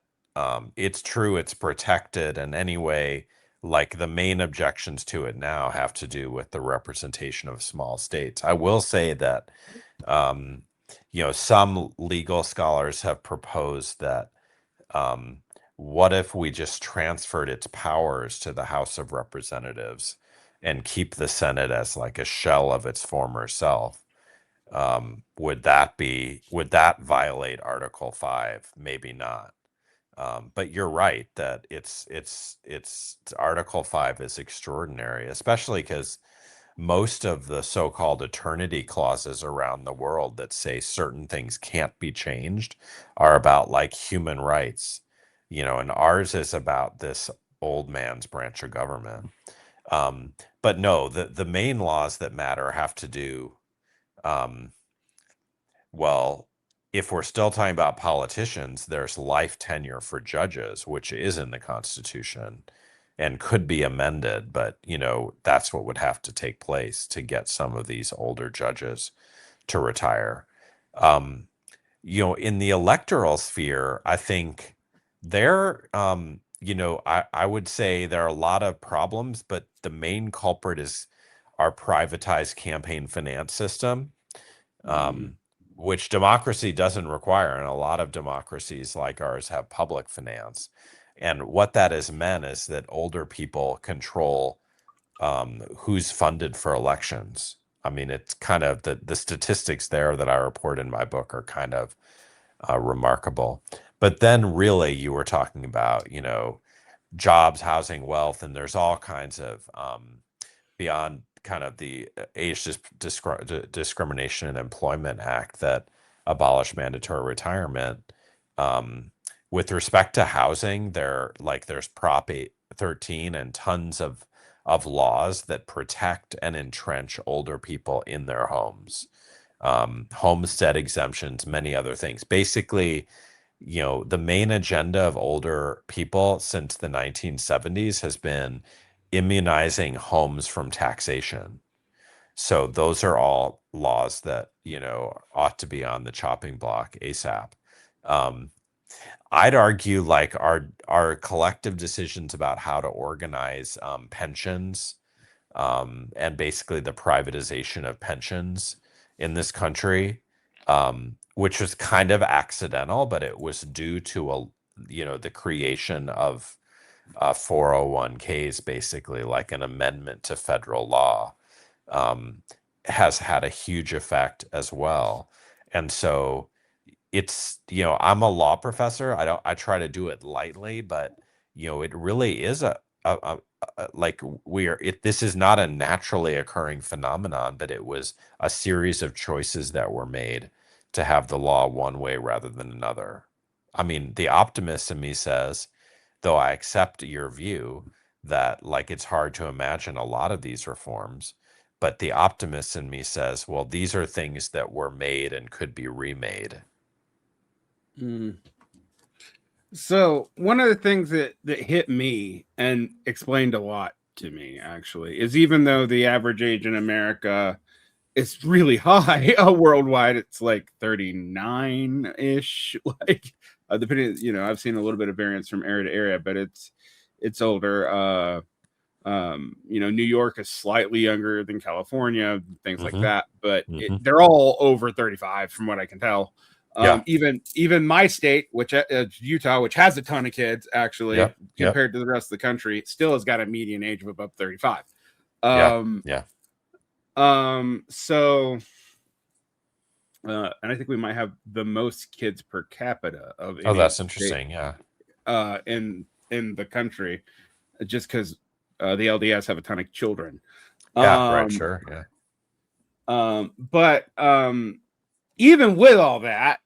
it's true, it's protected. And anyway, like the main objections to it now have to do with the representation of small states. I will say that um, some legal scholars have proposed that um, what if we just transferred its powers to the House of Representatives and keep the Senate as like a shell of its former self? Would that violate Article 5? Maybe not. But you're right that it's Article 5 is extraordinary, especially because most of the so-called eternity clauses around the world that say certain things can't be changed are about like human rights, and ours is about this old man's branch of government. But no, the main laws that matter have to do, um, well, if we're still talking about politicians, there's life tenure for judges, which is in the Constitution and could be amended, but that's what would have to take place to get some of these older judges to retire. Um, in the electoral sphere, I think I would say there are a lot of problems, but the main culprit is our privatized campaign finance system, mm, um, which democracy doesn't require. And a lot of democracies like ours have public finance. And what that has meant is that older people control who's funded for elections. I mean, it's kind of the statistics there that I report in my book are kind of remarkable. But then, really, you were talking about, jobs, housing, wealth, and there's all kinds of beyond kind of the Discrimination and Employment Act that abolished mandatory retirement. Um, with respect to housing, there's Prop 13 and tons of laws that protect and entrench older people in their homes. Homestead exemptions, many other things. Basically, the main agenda of older people since the 1970s has been immunizing homes from taxation. So those are all laws that, ought to be on the chopping block ASAP. Um, I'd argue like our collective decisions about how to organize pensions, and basically the privatization of pensions in this country, which was kind of accidental, but it was due to the creation of 401ks, basically like an amendment to federal law, um, has had a huge effect as well. And so I'm a law professor. I try to do it lightly, but it really is like this is not a naturally occurring phenomenon, but it was a series of choices that were made to have the law one way rather than another. I mean, the optimist in me says, though I accept your view that like it's hard to imagine a lot of these reforms, but the optimist in me says, well, these are things that were made and could be remade. mm. So one of the things that hit me and explained a lot to me actually is even though the average age in America is really high worldwide, it's like 39 ish. Like depending, I've seen a little bit of variance from area to area, but it's older. New York is slightly younger than California, things like Hmm. that, but Hmm. they're all over 35 from what I can tell. Yeah. Even my state, which is Utah, which has a ton of kids actually Yep. Yep. compared to the rest of the country, still has got a median age of above 35. Yeah. Um, Yeah. so and I think we might have the most kids per capita of Oh, any that's state interesting. Yeah. in the country, just because the LDS have a ton of children. Yeah. Right. Um, Sure. Yeah. but even with all that,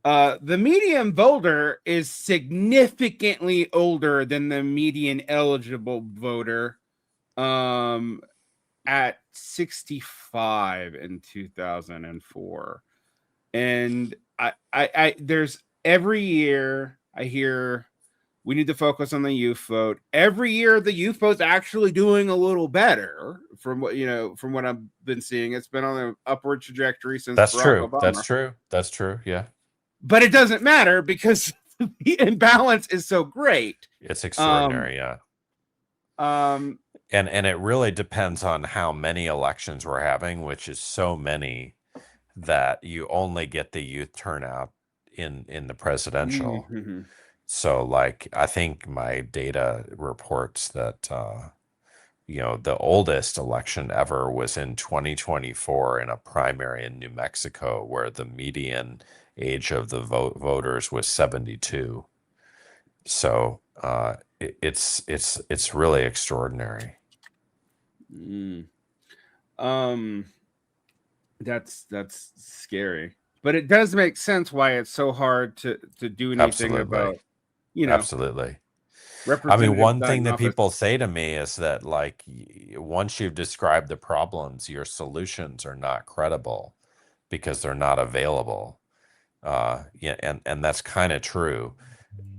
the median voter is significantly older than the median eligible voter at 65 in 2004. And I there's every year I hear we need to focus on the youth vote. Every year, the youth vote's actually doing a little better from what I've been seeing. It's been on an upward trajectory since That's Barack true. That's Obama, true. That's true. Yeah. but it doesn't matter because the imbalance is so great. It's Um, extraordinary. Yeah. um, And it really depends on how many elections we're having, which is so many that you only get the youth turnout in the presidential. mhm. So like I think my data reports that the oldest election ever was in 2024 in a primary in New Mexico where the median age of the voters was 72. So it's really extraordinary. Mm. Um, that's scary, but it does make sense why it's so hard to do anything Absolutely. about you know Absolutely. I mean, representatives one not thing in that office. people say to me is that, like, once you've described the problems, your solutions are not credible because they're not available. Yeah, and that's kind of true.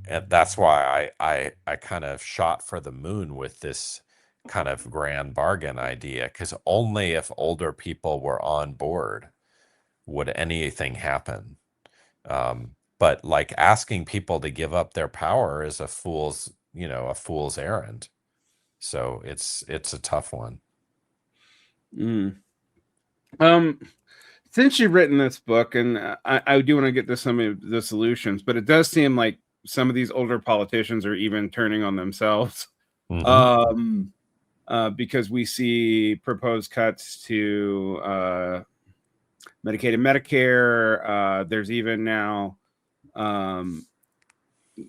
And that's why I kind of shot for the moon with this kind of grand bargain idea, because only if older people were on board would anything happen. But like asking people to give up their power is a fool's errand. So it's a tough one. Mm. Um, since you've written this book, and I do want to get to some of the solutions, but it does seem like some of these older politicians are even turning on themselves. Hmm. Um, because we see proposed cuts to Medicaid and Medicare. There's even now um,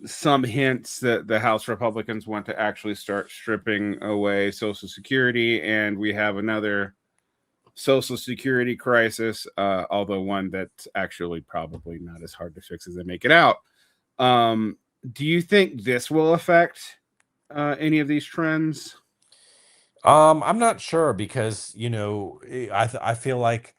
some hints that the House Republicans want to actually start stripping away Social Security, and we have another Social Security crisis, although one that's actually probably not as hard to fix as they make it out. Do you think this will affect any of these trends? I'm not sure because I feel like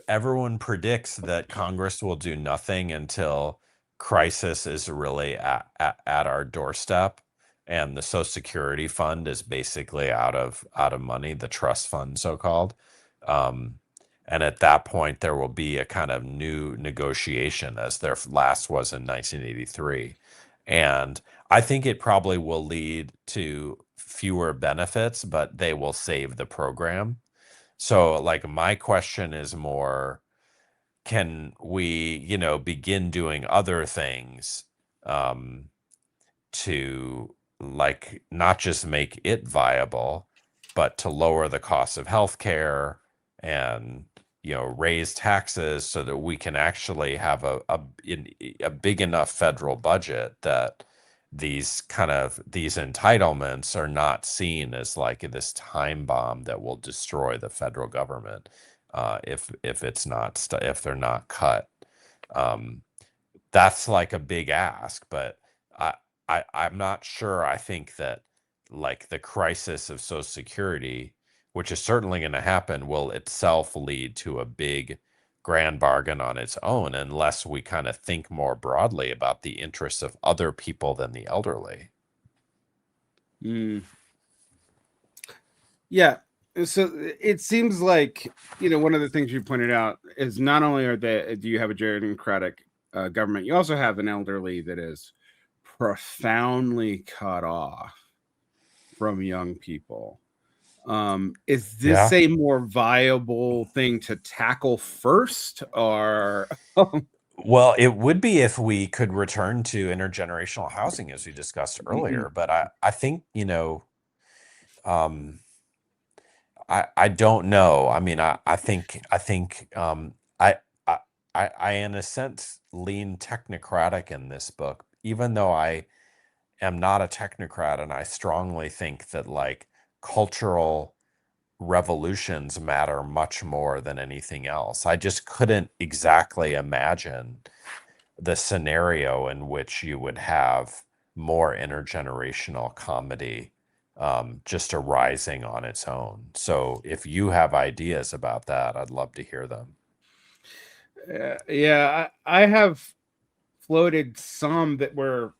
everyone predicts that Congress will do nothing until crisis is really at our doorstep, and the Social Security fund is basically out of money, the trust fund, so called. Um, and at that point, there will be a kind of new negotiation, as their last was in 1983. And I think it probably will lead to fewer benefits, but they will save the program. So, like, my question is more, can we, begin doing other things um, to, like, not just make it viable, but to lower the cost of healthcare and, raise taxes so that we can actually have a big enough federal budget that these entitlements are not seen as like this time bomb that will destroy the federal government if if they're not cut. Um, that's like a big ask, but I, I'm not sure. I think that like the crisis of Social Security, which is certainly going to happen, will itself lead to a big grand bargain on its own unless we kind of think more broadly about the interests of other people than the elderly. Mm. Yeah. So it seems like, one of the things you pointed out is not only do you have a gerontocratic government, you also have an elderly that is profoundly cut off from young people. Is this Yeah. a more viable thing to tackle first, or Well, it would be if we could return to intergenerational housing as we discussed Mm-mm. earlier, but I think, um, I don't know. I mean, I, I, I, in a sense, lean technocratic in this book, even though I am not a technocrat, and I strongly think that like cultural revolutions matter much more than anything else. I just couldn't exactly imagine the scenario in which you would have more intergenerational comedy just arising on its own. So if you have ideas about that, I'd love to hear them. Yeah, I have floated some that were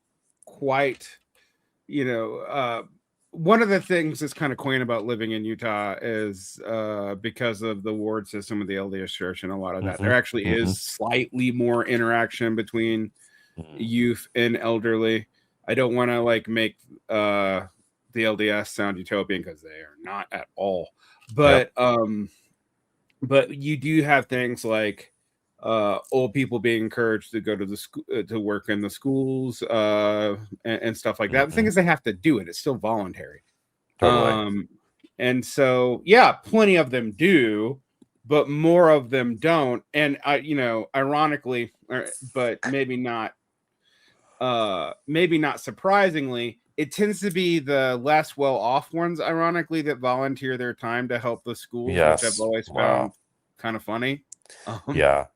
quite, you know, one of the things that's kind of quaint about living in Utah is because of the ward system with the LDS Church and a lot of that, there Hmm. actually Hmm. is slightly more interaction between Hmm. youth and elderly. I don't want to like make the LDS sound utopian because they are not at all. Yep. But you do have things like old people being encouraged to go to the school to work in the schools and stuff like that. The thing Hmm. is, they have to do it; it's still voluntary. Totally. Um, and so, yeah, plenty of them do, but more of them don't. And ironically, but maybe not surprisingly, it tends to be the less well-off ones, ironically, that volunteer their time to help the schools, which I've Yes. always found Wow. kind of funny. Um, Yeah.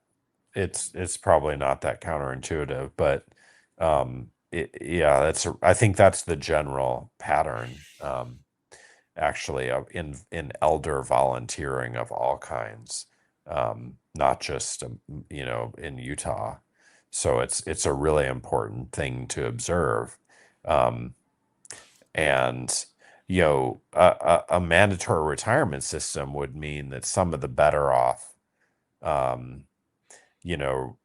It's probably not that counterintuitive, but yeah, I think that's the general pattern. Actually in elder volunteering of all kinds, not just in Utah. So it's a really important thing to observe, um, and a mandatory retirement system would mean that some of the better off, um, you know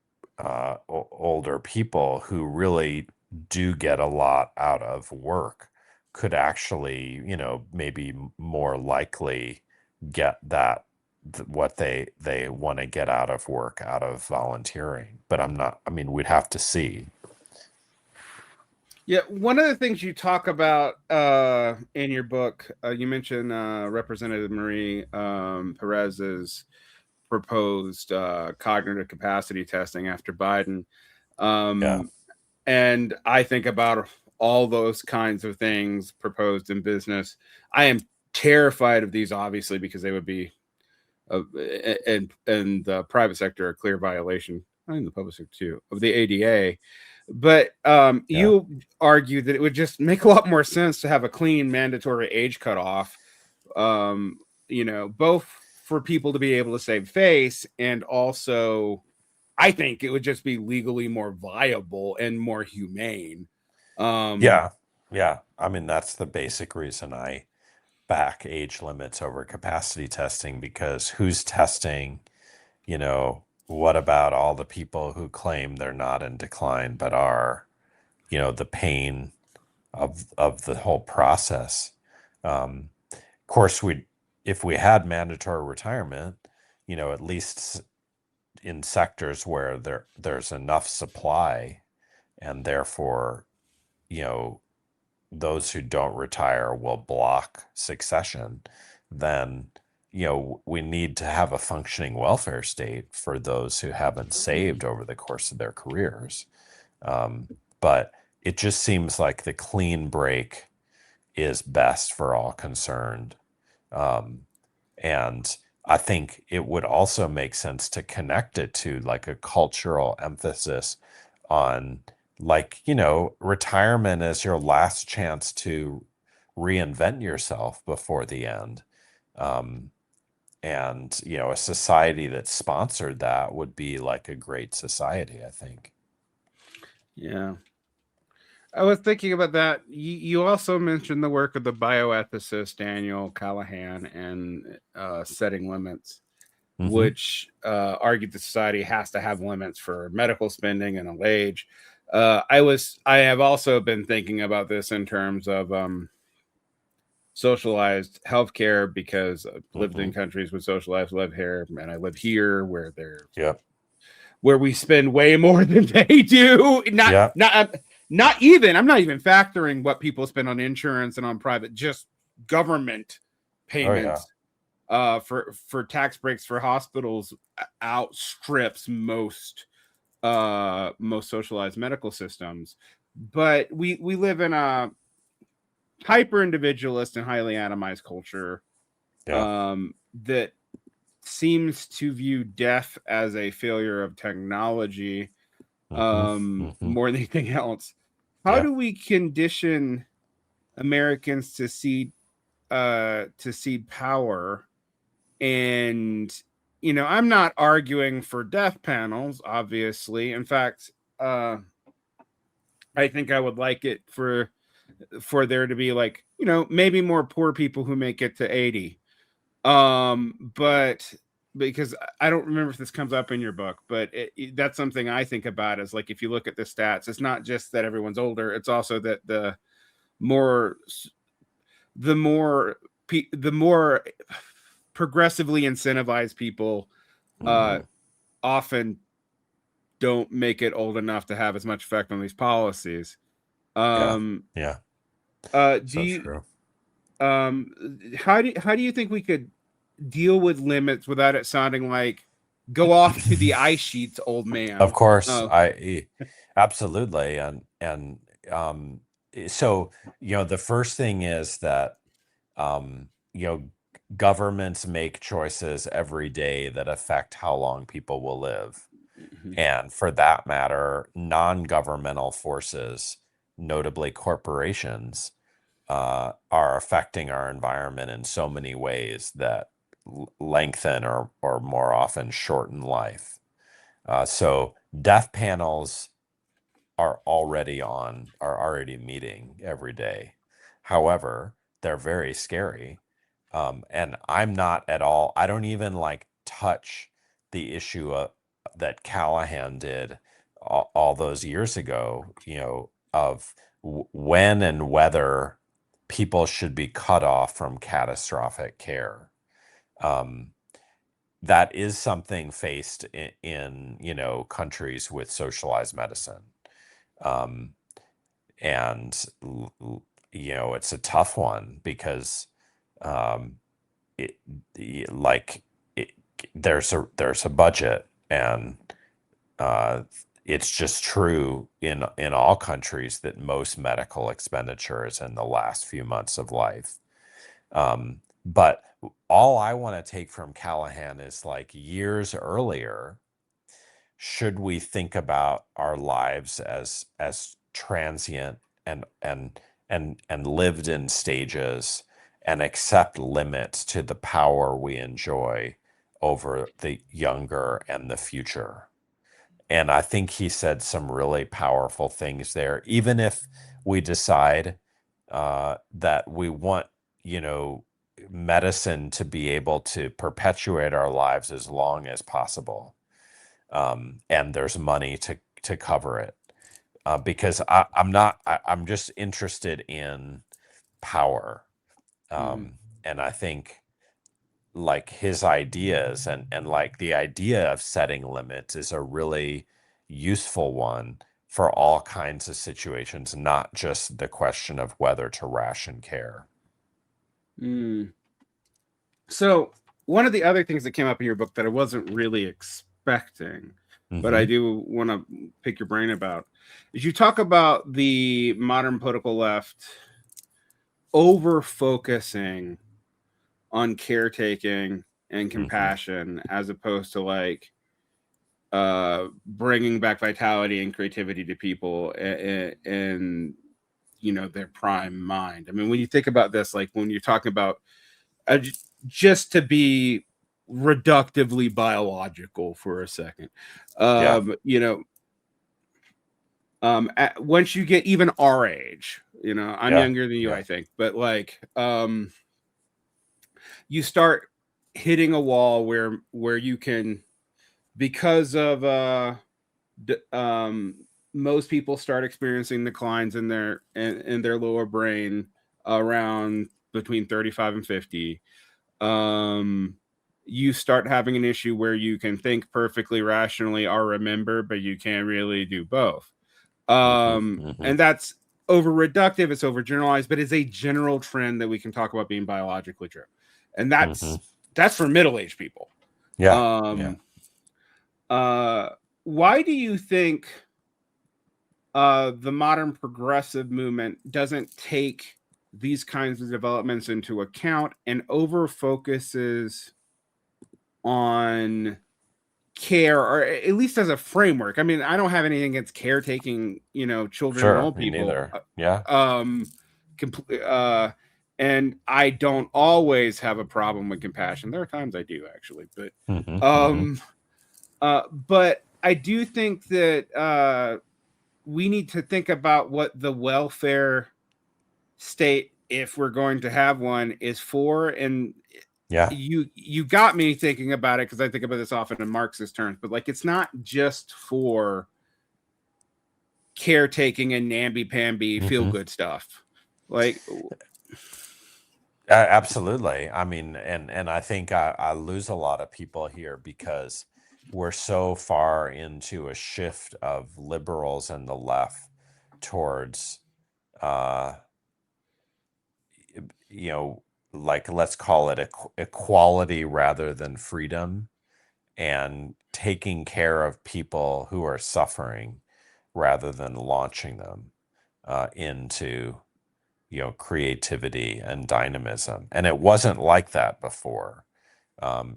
older people who really do get a lot out of work could actually, maybe more likely get what they want to get out of work out of volunteering. But I mean, we'd have to see. yeah, one of the things you talk about in your book, you mentioned Representative Marie Perez's proposed cognitive capacity testing after Biden. Yeah. Um, and I think about all those kinds of things proposed in business. I am terrified of these, obviously, because they would be, and the private sector, a clear violation, and the public sector too, of the ADA. But Yeah. you argue that it would just make a lot more sense to have a clean mandatory age cutoff, both for people to be able to save face and also I think it would just be legally more viable and more humane. Um, Yeah. Yeah. I mean, that's the basic reason I back age limits over capacity testing, because who's testing? What about all the people who claim they're not in decline but are? The pain of the whole process. Of course, if we had mandatory retirement, at least in sectors where there's enough supply, and therefore, you know, those who don't retire will block succession, then we need to have a functioning welfare state for those who haven't saved over the course of their careers. Um, but it just seems like the clean break is best for all concerned. Um, and I think it would also make sense to connect it to like a cultural emphasis on, like, retirement as your last chance to reinvent yourself before the end. Um, and a society that sponsored that would be like a great society, I think. Yeah. I was thinking about that. You also mentioned the work of the bioethicist Daniel Callahan and setting limits, Hmm. which argued that society has to have limits for medical spending and old age. I have also been thinking about this in terms of socialized healthcare, because I've lived in Hmm. countries with socialized healthcare, and I live here where there's Yep. where we spend way more than they do. Yep. Not even. I'm not even factoring what people spend on insurance and on private, just government Oh yeah. payments for tax breaks for hospitals outstrips most socialized medical systems. But we live in a hyper individualist and highly atomized culture Yeah. that seems to view death as a failure of technology Hmm. Hmm. more than anything else. How Yeah. do we condition Americans to cede power? And I'm not arguing for death panels, obviously. In fact, I think I would like it for there to be, like, maybe more poor people who make it to 80. But because I don't remember if this comes up in your book, but that's something I think about, is like, if you look at the stats, it's not just that everyone's older, it's also that more the more the more progressively incentivized people uh Hmm. often don't make it old enough to have as much effect on these policies. Yeah. um Yeah. do So you true. how do you think we could deal with limits without it sounding like go off to the ice sheets, old Of man? course, Oh. absolutely, and so the first thing is that um, you know governments make choices every day that affect how long people will live, Mhm. and for that matter, non-governmental forces, notably corporations, are affecting our environment in so many ways that lengthen or more often shorten life. So death panels are already meeting every day. However, they're very scary. And I'm not at all, I don't even like touch the issue that Callahan did all those years ago, of when and whether people should be cut off from catastrophic care. Um, that is something faced in countries with socialized medicine. Um, and it's a tough one because um, it, like it, there's a budget, and uh, it's just true in all countries that most medical expenditure is in the last few months of life. But all I want to take from Callahan is, like, years earlier, should we think about our lives as transient and lived in stages, and accept limits to the power we enjoy over the younger and the future? And I think he said some really powerful things there. Even if we decide that we want, you know, medicine to be able to perpetuate our lives as long as possible, and there's money to cover it, because I'm not. I'm just interested in power, Mhm. and I think, like, his ideas and like the idea of setting limits is a really useful one for all kinds of situations, not just the question of whether to ration care. Mm. So one of the other things that came up in your book that I wasn't really expecting, but I Hmm. do want to pick your brain about, is you talk about the modern political left over focusing on caretaking and Hmm. compassion, as opposed to, like, bringing back vitality and creativity to people and their prime mind. I mean, when you think about this, like when you're talking about uh, just to be reductively biological for a second. Yeah. Once you get even our age, I'm Yeah. younger than you, Yeah. I think, but like, you start hitting a wall where you can, because of most people start experiencing declines in their lower brain around between 35 and 50. You start having an issue where you can think perfectly rationally or remember, but you can't really do both. And that's over reductive, it's over generalized, but it's a general trend that we can talk about being biologically true. And that's for middle-aged people. Yeah. Yeah. um why do you think the modern progressive movement doesn't take these kinds of developments into account and over focuses on care, or at least as a framework? I mean, I don't have anything against caretaking, children and Sure. old Me people. neither. Yeah. And I don't always have a problem with compassion. There are times I do, actually, but Mm-hmm. but I do think that we need to think about what the welfare state, if we're going to have one, is for. And Yeah. you got me thinking about it, because I think about this often in Marxist terms, but like, it's not just for caretaking and namby-pamby feel Mm-hmm. good stuff. Like, Absolutely. I mean, and I think I lose a lot of people here because we're so far into a shift of liberals and the left towards, uh, you know, like let's call it equality rather than freedom, and taking care of people who are suffering rather than launching them into creativity and dynamism. And it wasn't like that before.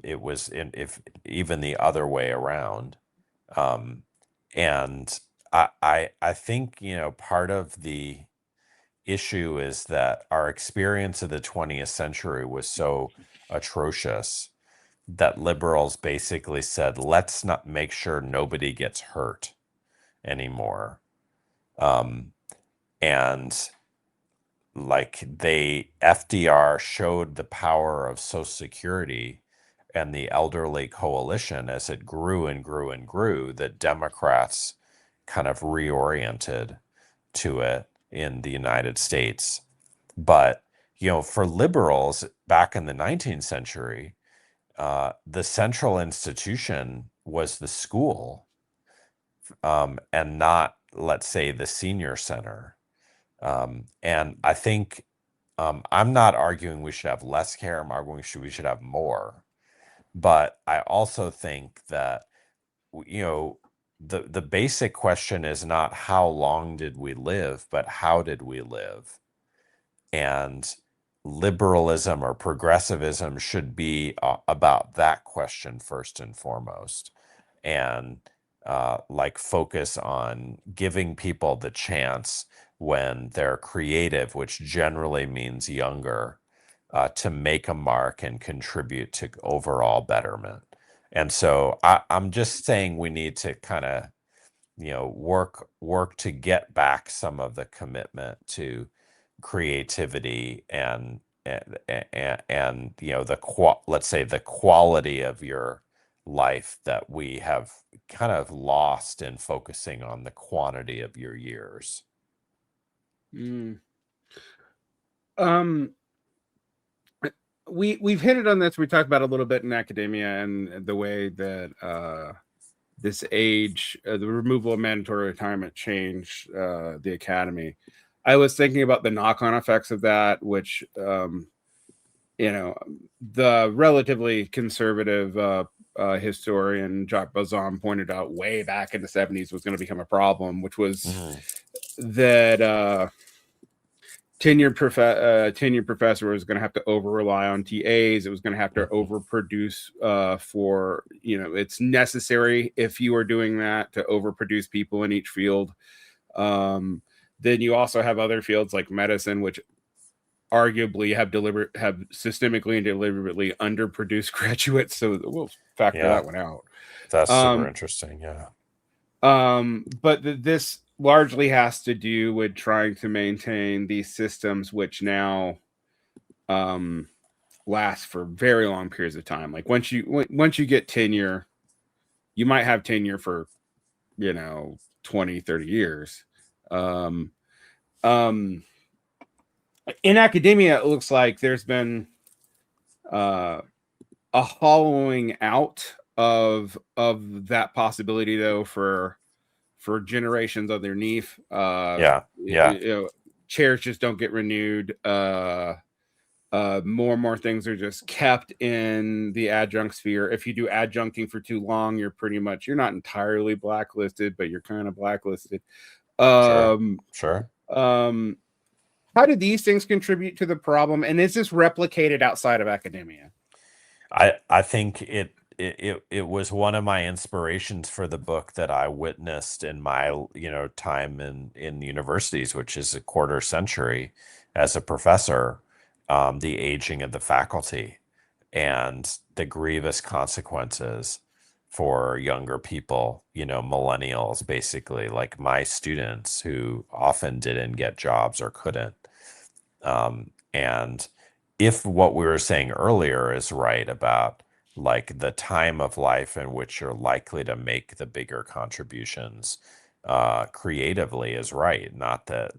It was if even the other way around. Um, and I think part of the issue is that our experience of the 20th century was so atrocious that liberals basically said, let's not make sure nobody gets hurt anymore. And like FDR showed the power of Social Security and the elderly coalition as it grew and grew and grew, that Democrats kind of reoriented to it in the United States. But, for liberals back in the 19th century, the central institution was the school, and not, let's say, the senior center. And I think I'm not arguing we should have less care. I'm arguing we should have more. But I also think that, the basic question is not how long did we live, but how did we live? And liberalism or progressivism should be about that question first and foremost. And like focus on giving people the chance when they're creative, which generally means younger, to make a mark and contribute to overall betterment. And so I'm just saying we need to kind of, work to get back some of the commitment to creativity and let's say the quality of your life that we have kind of lost in focusing on the quantity of your years. mm, um, we've hit it on this. We talked about a little bit in academia and the way that this age, the removal of mandatory retirement changed the academy. I was thinking about the knock-on effects of that, which the relatively conservative historian Jacques Bazin pointed out way back in the 70s was going to become a problem, which was that tenured professor was going to have to over rely on TAs. It was going to have to overproduce for, it's necessary if you are doing that to overproduce people in each field. Then you also have other fields like medicine, which arguably have systemically and deliberately underproduced graduates. So we'll factor that one out. That's super interesting. Yeah. But this largely has to do with trying to maintain these systems, which now last for very long periods of time. Like once you get tenure, you might have tenure for 20, 30 years. In academia, it looks like there's been a hollowing out of that possibility, though, for generations underneath. Chairs just don't get renewed. More and more things are just kept in the adjunct sphere. If you do adjuncting for too long, you're not entirely blacklisted, but you're kind of blacklisted. Sure. How do these things contribute to the problem? And is this replicated outside of academia? I think it was one of my inspirations for the book that I witnessed in my time in universities, which is a quarter century as a professor, the aging of the faculty and the grievous consequences for younger people, millennials, basically, like my students who often didn't get jobs or couldn't. And if what we were saying earlier is right about like the time of life in which you're likely to make the bigger contributions creatively is right, not that,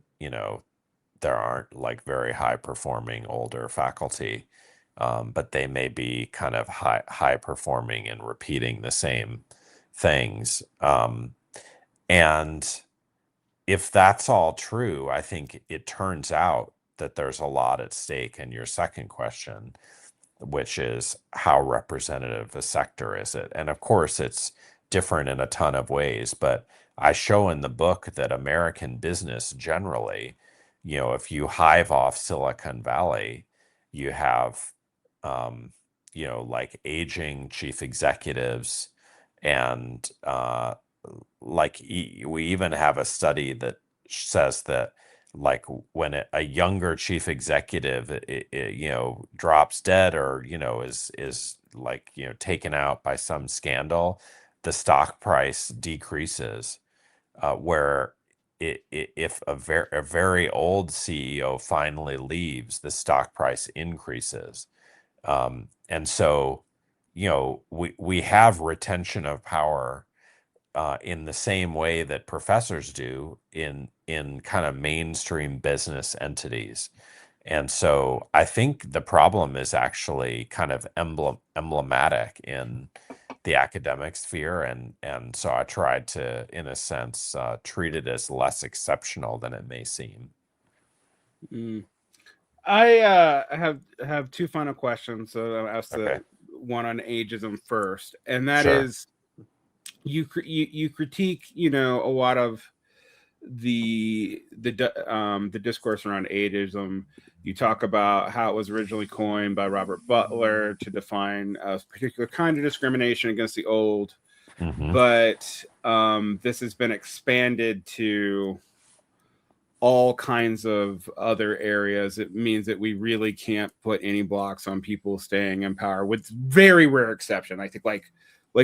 there aren't like very high performing older faculty, but they may be kind of high performing and repeating the same things. And if that's all true, I think it turns out that there's a lot at stake in your second question, which is how representative a sector is it? And of course, it's different in a ton of ways, but I show in the book that American business generally, if you hive off Silicon Valley, you have, like aging chief executives and, we even have a study that says that like when a younger chief executive drops dead or is like taken out by some scandal, the stock price decreases, where if a very old CEO finally leaves, the stock price increases. And so we have retention of power in the same way that professors do in kind of mainstream business entities. And so I think the problem is actually kind of emblematic in the academic sphere. And so I tried to, in a sense, treat it as less exceptional than it may seem. I have two final questions. So I'll ask the one on ageism first. And that is, you critique a lot of the discourse around ageism. You talk about how it was originally coined by Robert Butler to define a particular kind of discrimination against the old, but this has been expanded to all kinds of other areas. It means that we really can't put any blocks on people staying in power, with very rare exception. I think like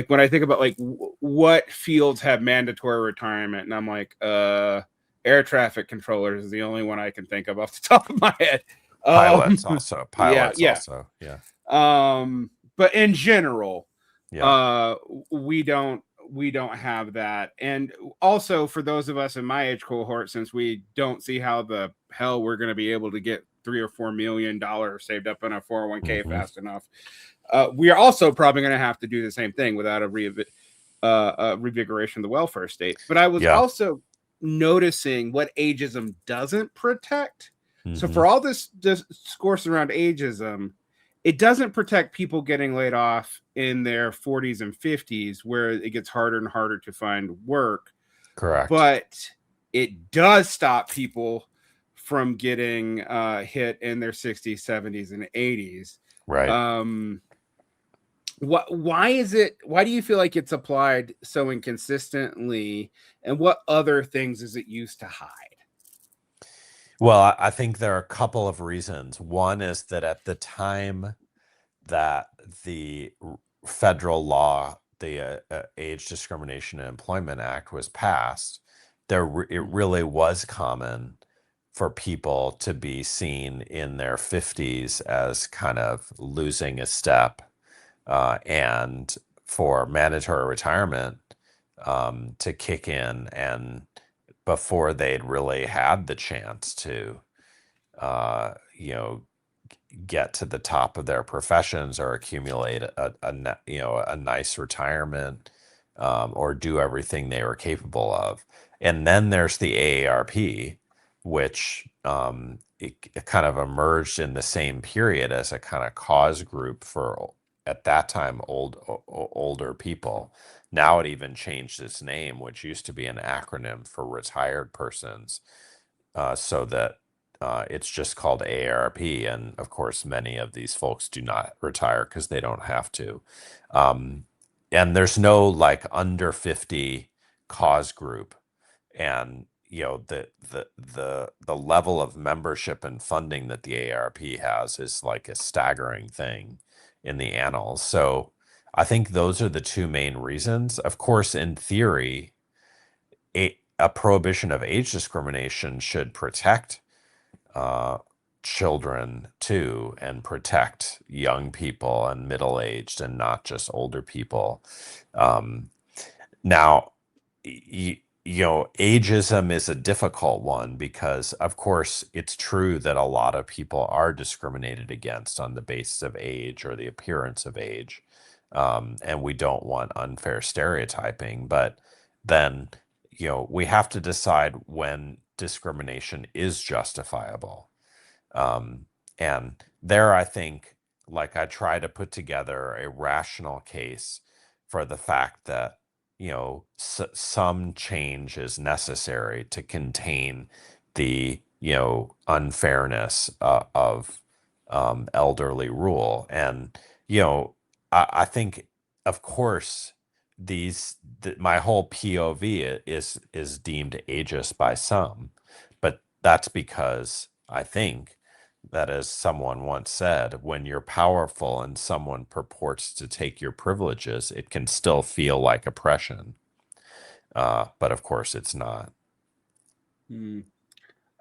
when I think about like what fields have mandatory retirement, and I'm like, air traffic controllers is the only one I can think of off the top of my head. Pilots also. Yeah. But in general, we don't have that. And also for those of us in my age cohort, since we don't see how the hell we're going to be able to get $3 or $4 million saved up in a 401k fast enough, we are also probably going to have to do the same thing without a revigoration of the welfare state. But I was also noticing what ageism doesn't protect. So for all this discourse around ageism, it doesn't protect people getting laid off in their 40s and 50s, where it gets harder and harder to find work. Correct. But it does stop people from getting hit in their 60s, 70s, and 80s. Right. Why do you feel like it's applied so inconsistently, and what other things is it used to hide? Well, I think there are a couple of reasons. One is that at the time that the federal law, the Age Discrimination and Employment Act, was passed, it really was common for people to be seen in their 50s as kind of losing a step, and for mandatory retirement to kick in, and before they'd really had the chance to, you know, get to the top of their professions or accumulate a nice retirement, or do everything they were capable of. And then there's the AARP, which it kind of emerged in the same period as a kind of cause group for, at that time, older people. Now it even changed its name, which used to be an acronym for retired persons, so that it's just called AARP. And of course, many of these folks do not retire because they don't have to. Um, and there's no like under 50 cause group. And the level of membership and funding that the AARP has is like a staggering thing in the annals. So I think those are the two main reasons. Of course, in theory, a prohibition of age discrimination should protect uh, children too, and protect young people and middle-aged and not just older people. Um, Now, ageism is a difficult one because, of course, it's true that a lot of people are discriminated against on the basis of age or the appearance of age. And we don't want unfair stereotyping. But then, we have to decide when discrimination is justifiable. Um, and there, I think, like, I try to put together a rational case for the fact that, some change is necessary to contain the, unfairness of elderly rule. And, I think, of course, my whole POV is deemed ageist by some, but that's because I think that, as someone once said, when you're powerful and someone purports to take your privileges, it can still feel like oppression. But of course, it's not. Hmm.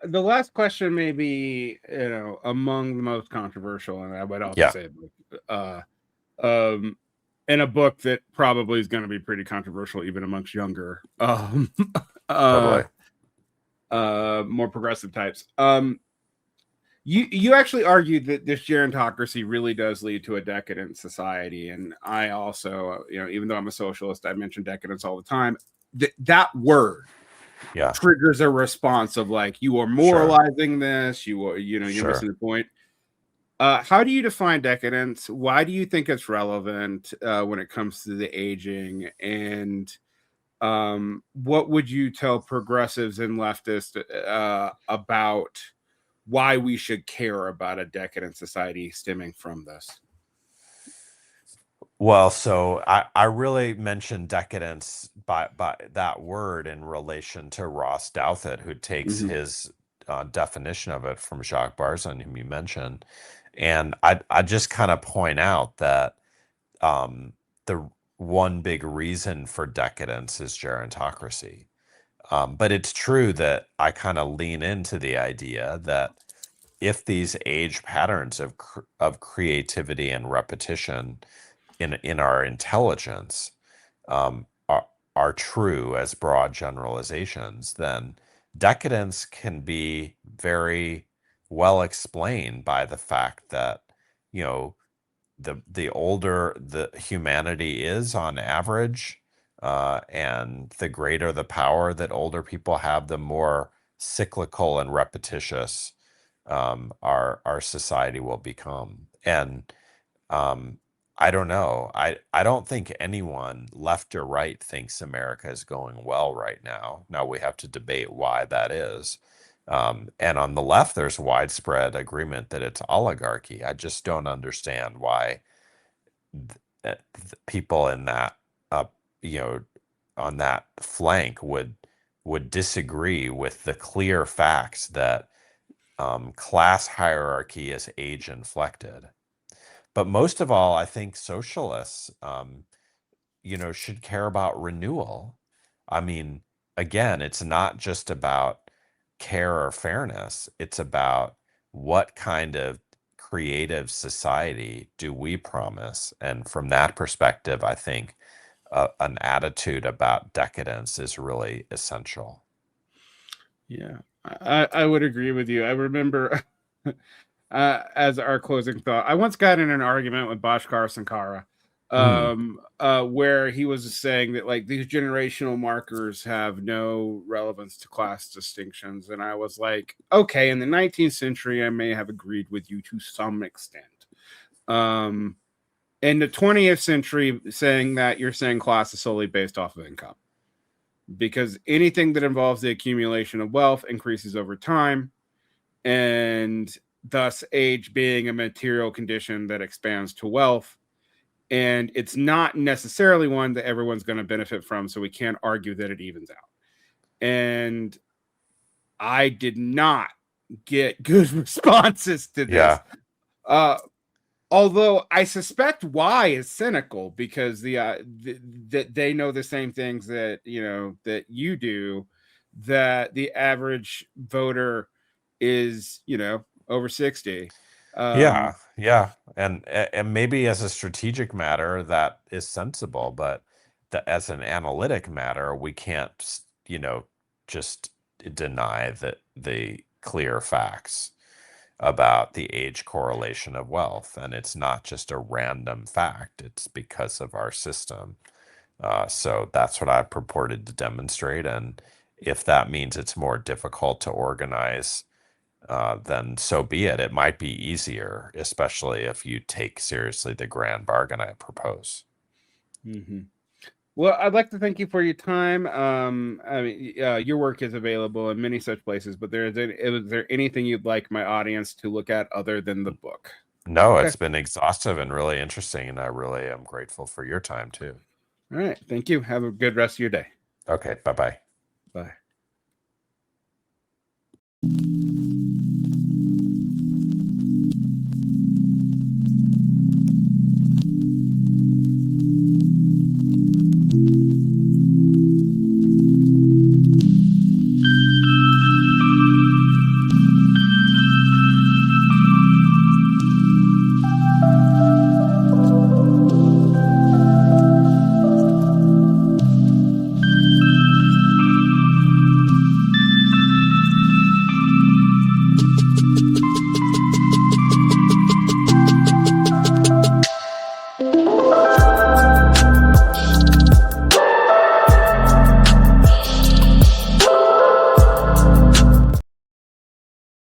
The last question may be, among the most controversial, and I would also Yeah, say, uh, um, in a book that probably is going to be pretty controversial even amongst younger, uh, totally. more progressive types. You actually argued that this gerontocracy really does lead to a decadent society, and I also, even though I'm a socialist, I mention decadence all the time. That word Yeah, triggers a response of like, you are sure, moralizing this, you're missing sure. the point. How do you define decadence? Why do you think it's relevant when it comes to the aging? And what would you tell progressives and leftists about why we should care about a decadent society stemming from this? Well, so I really mentioned decadence by that word in relation to Ross Douthat, who takes Mm-hmm. his definition of it from Jacques Barzun, whom you mentioned. And I just kind of point out that the one big reason for decadence is gerontocracy. But it's true that I kind of lean into the idea that if these age patterns of creativity and repetition in our intelligence um, are true as broad generalizations, then decadence can be very well explained by the fact that, you know, the older the humanity is on average, and the greater the power that older people have, the more cyclical and repetitious our society will become. And um, I don't know. I don't think anyone, left or right, thinks America is going well right now. Now we have to debate why that is. And on the left, there's widespread agreement that it's oligarchy. I just don't understand why people in that, uh, you know, on that flank would disagree with the clear facts that class hierarchy is age inflected. But most of all, I think socialists, should care about renewal. I mean, again, it's not just about care or fairness. It's about what kind of creative society do we promise? And from that perspective, I think an attitude about decadence is really essential. Yeah, I would agree with you. I remember as our closing thought, I once got in an argument with Bhaskar Sankara, Mm, where he was saying that like these generational markers have no relevance to class distinctions, and I was like, okay, in the 19th century, I may have agreed with you to some extent. Um, in the 20th century, saying that you're saying class is solely based off of income, because anything that involves the accumulation of wealth increases over time, and thus age being a material condition that expands to wealth. And it's not necessarily one that everyone's going to benefit from, so we can't argue that it evens out. And I did not get good responses to this. yeah. Uh, Although I suspect why is cynical, because that they know the same things that that you do, that the average voter is over 60. Yeah, um yeah, and maybe as a strategic matter that is sensible, but as an analytic matter, we can't, just deny the clear facts about the age correlation of wealth, and it's not just a random fact; it's because of our system. So that's what I purported to demonstrate, and if that means it's more difficult to organize then so be it. It might be easier, especially if you take seriously the grand bargain I propose. mhm. Well, I'd like to thank you for your time. I mean, your work is available in many such places, but is there anything you'd like my audience to look at other than the book? No, Okay. it's been exhaustive and really interesting, and I really am grateful for your time too. All right. Thank you. Have a good rest of your day. Okay, bye bye. Bye.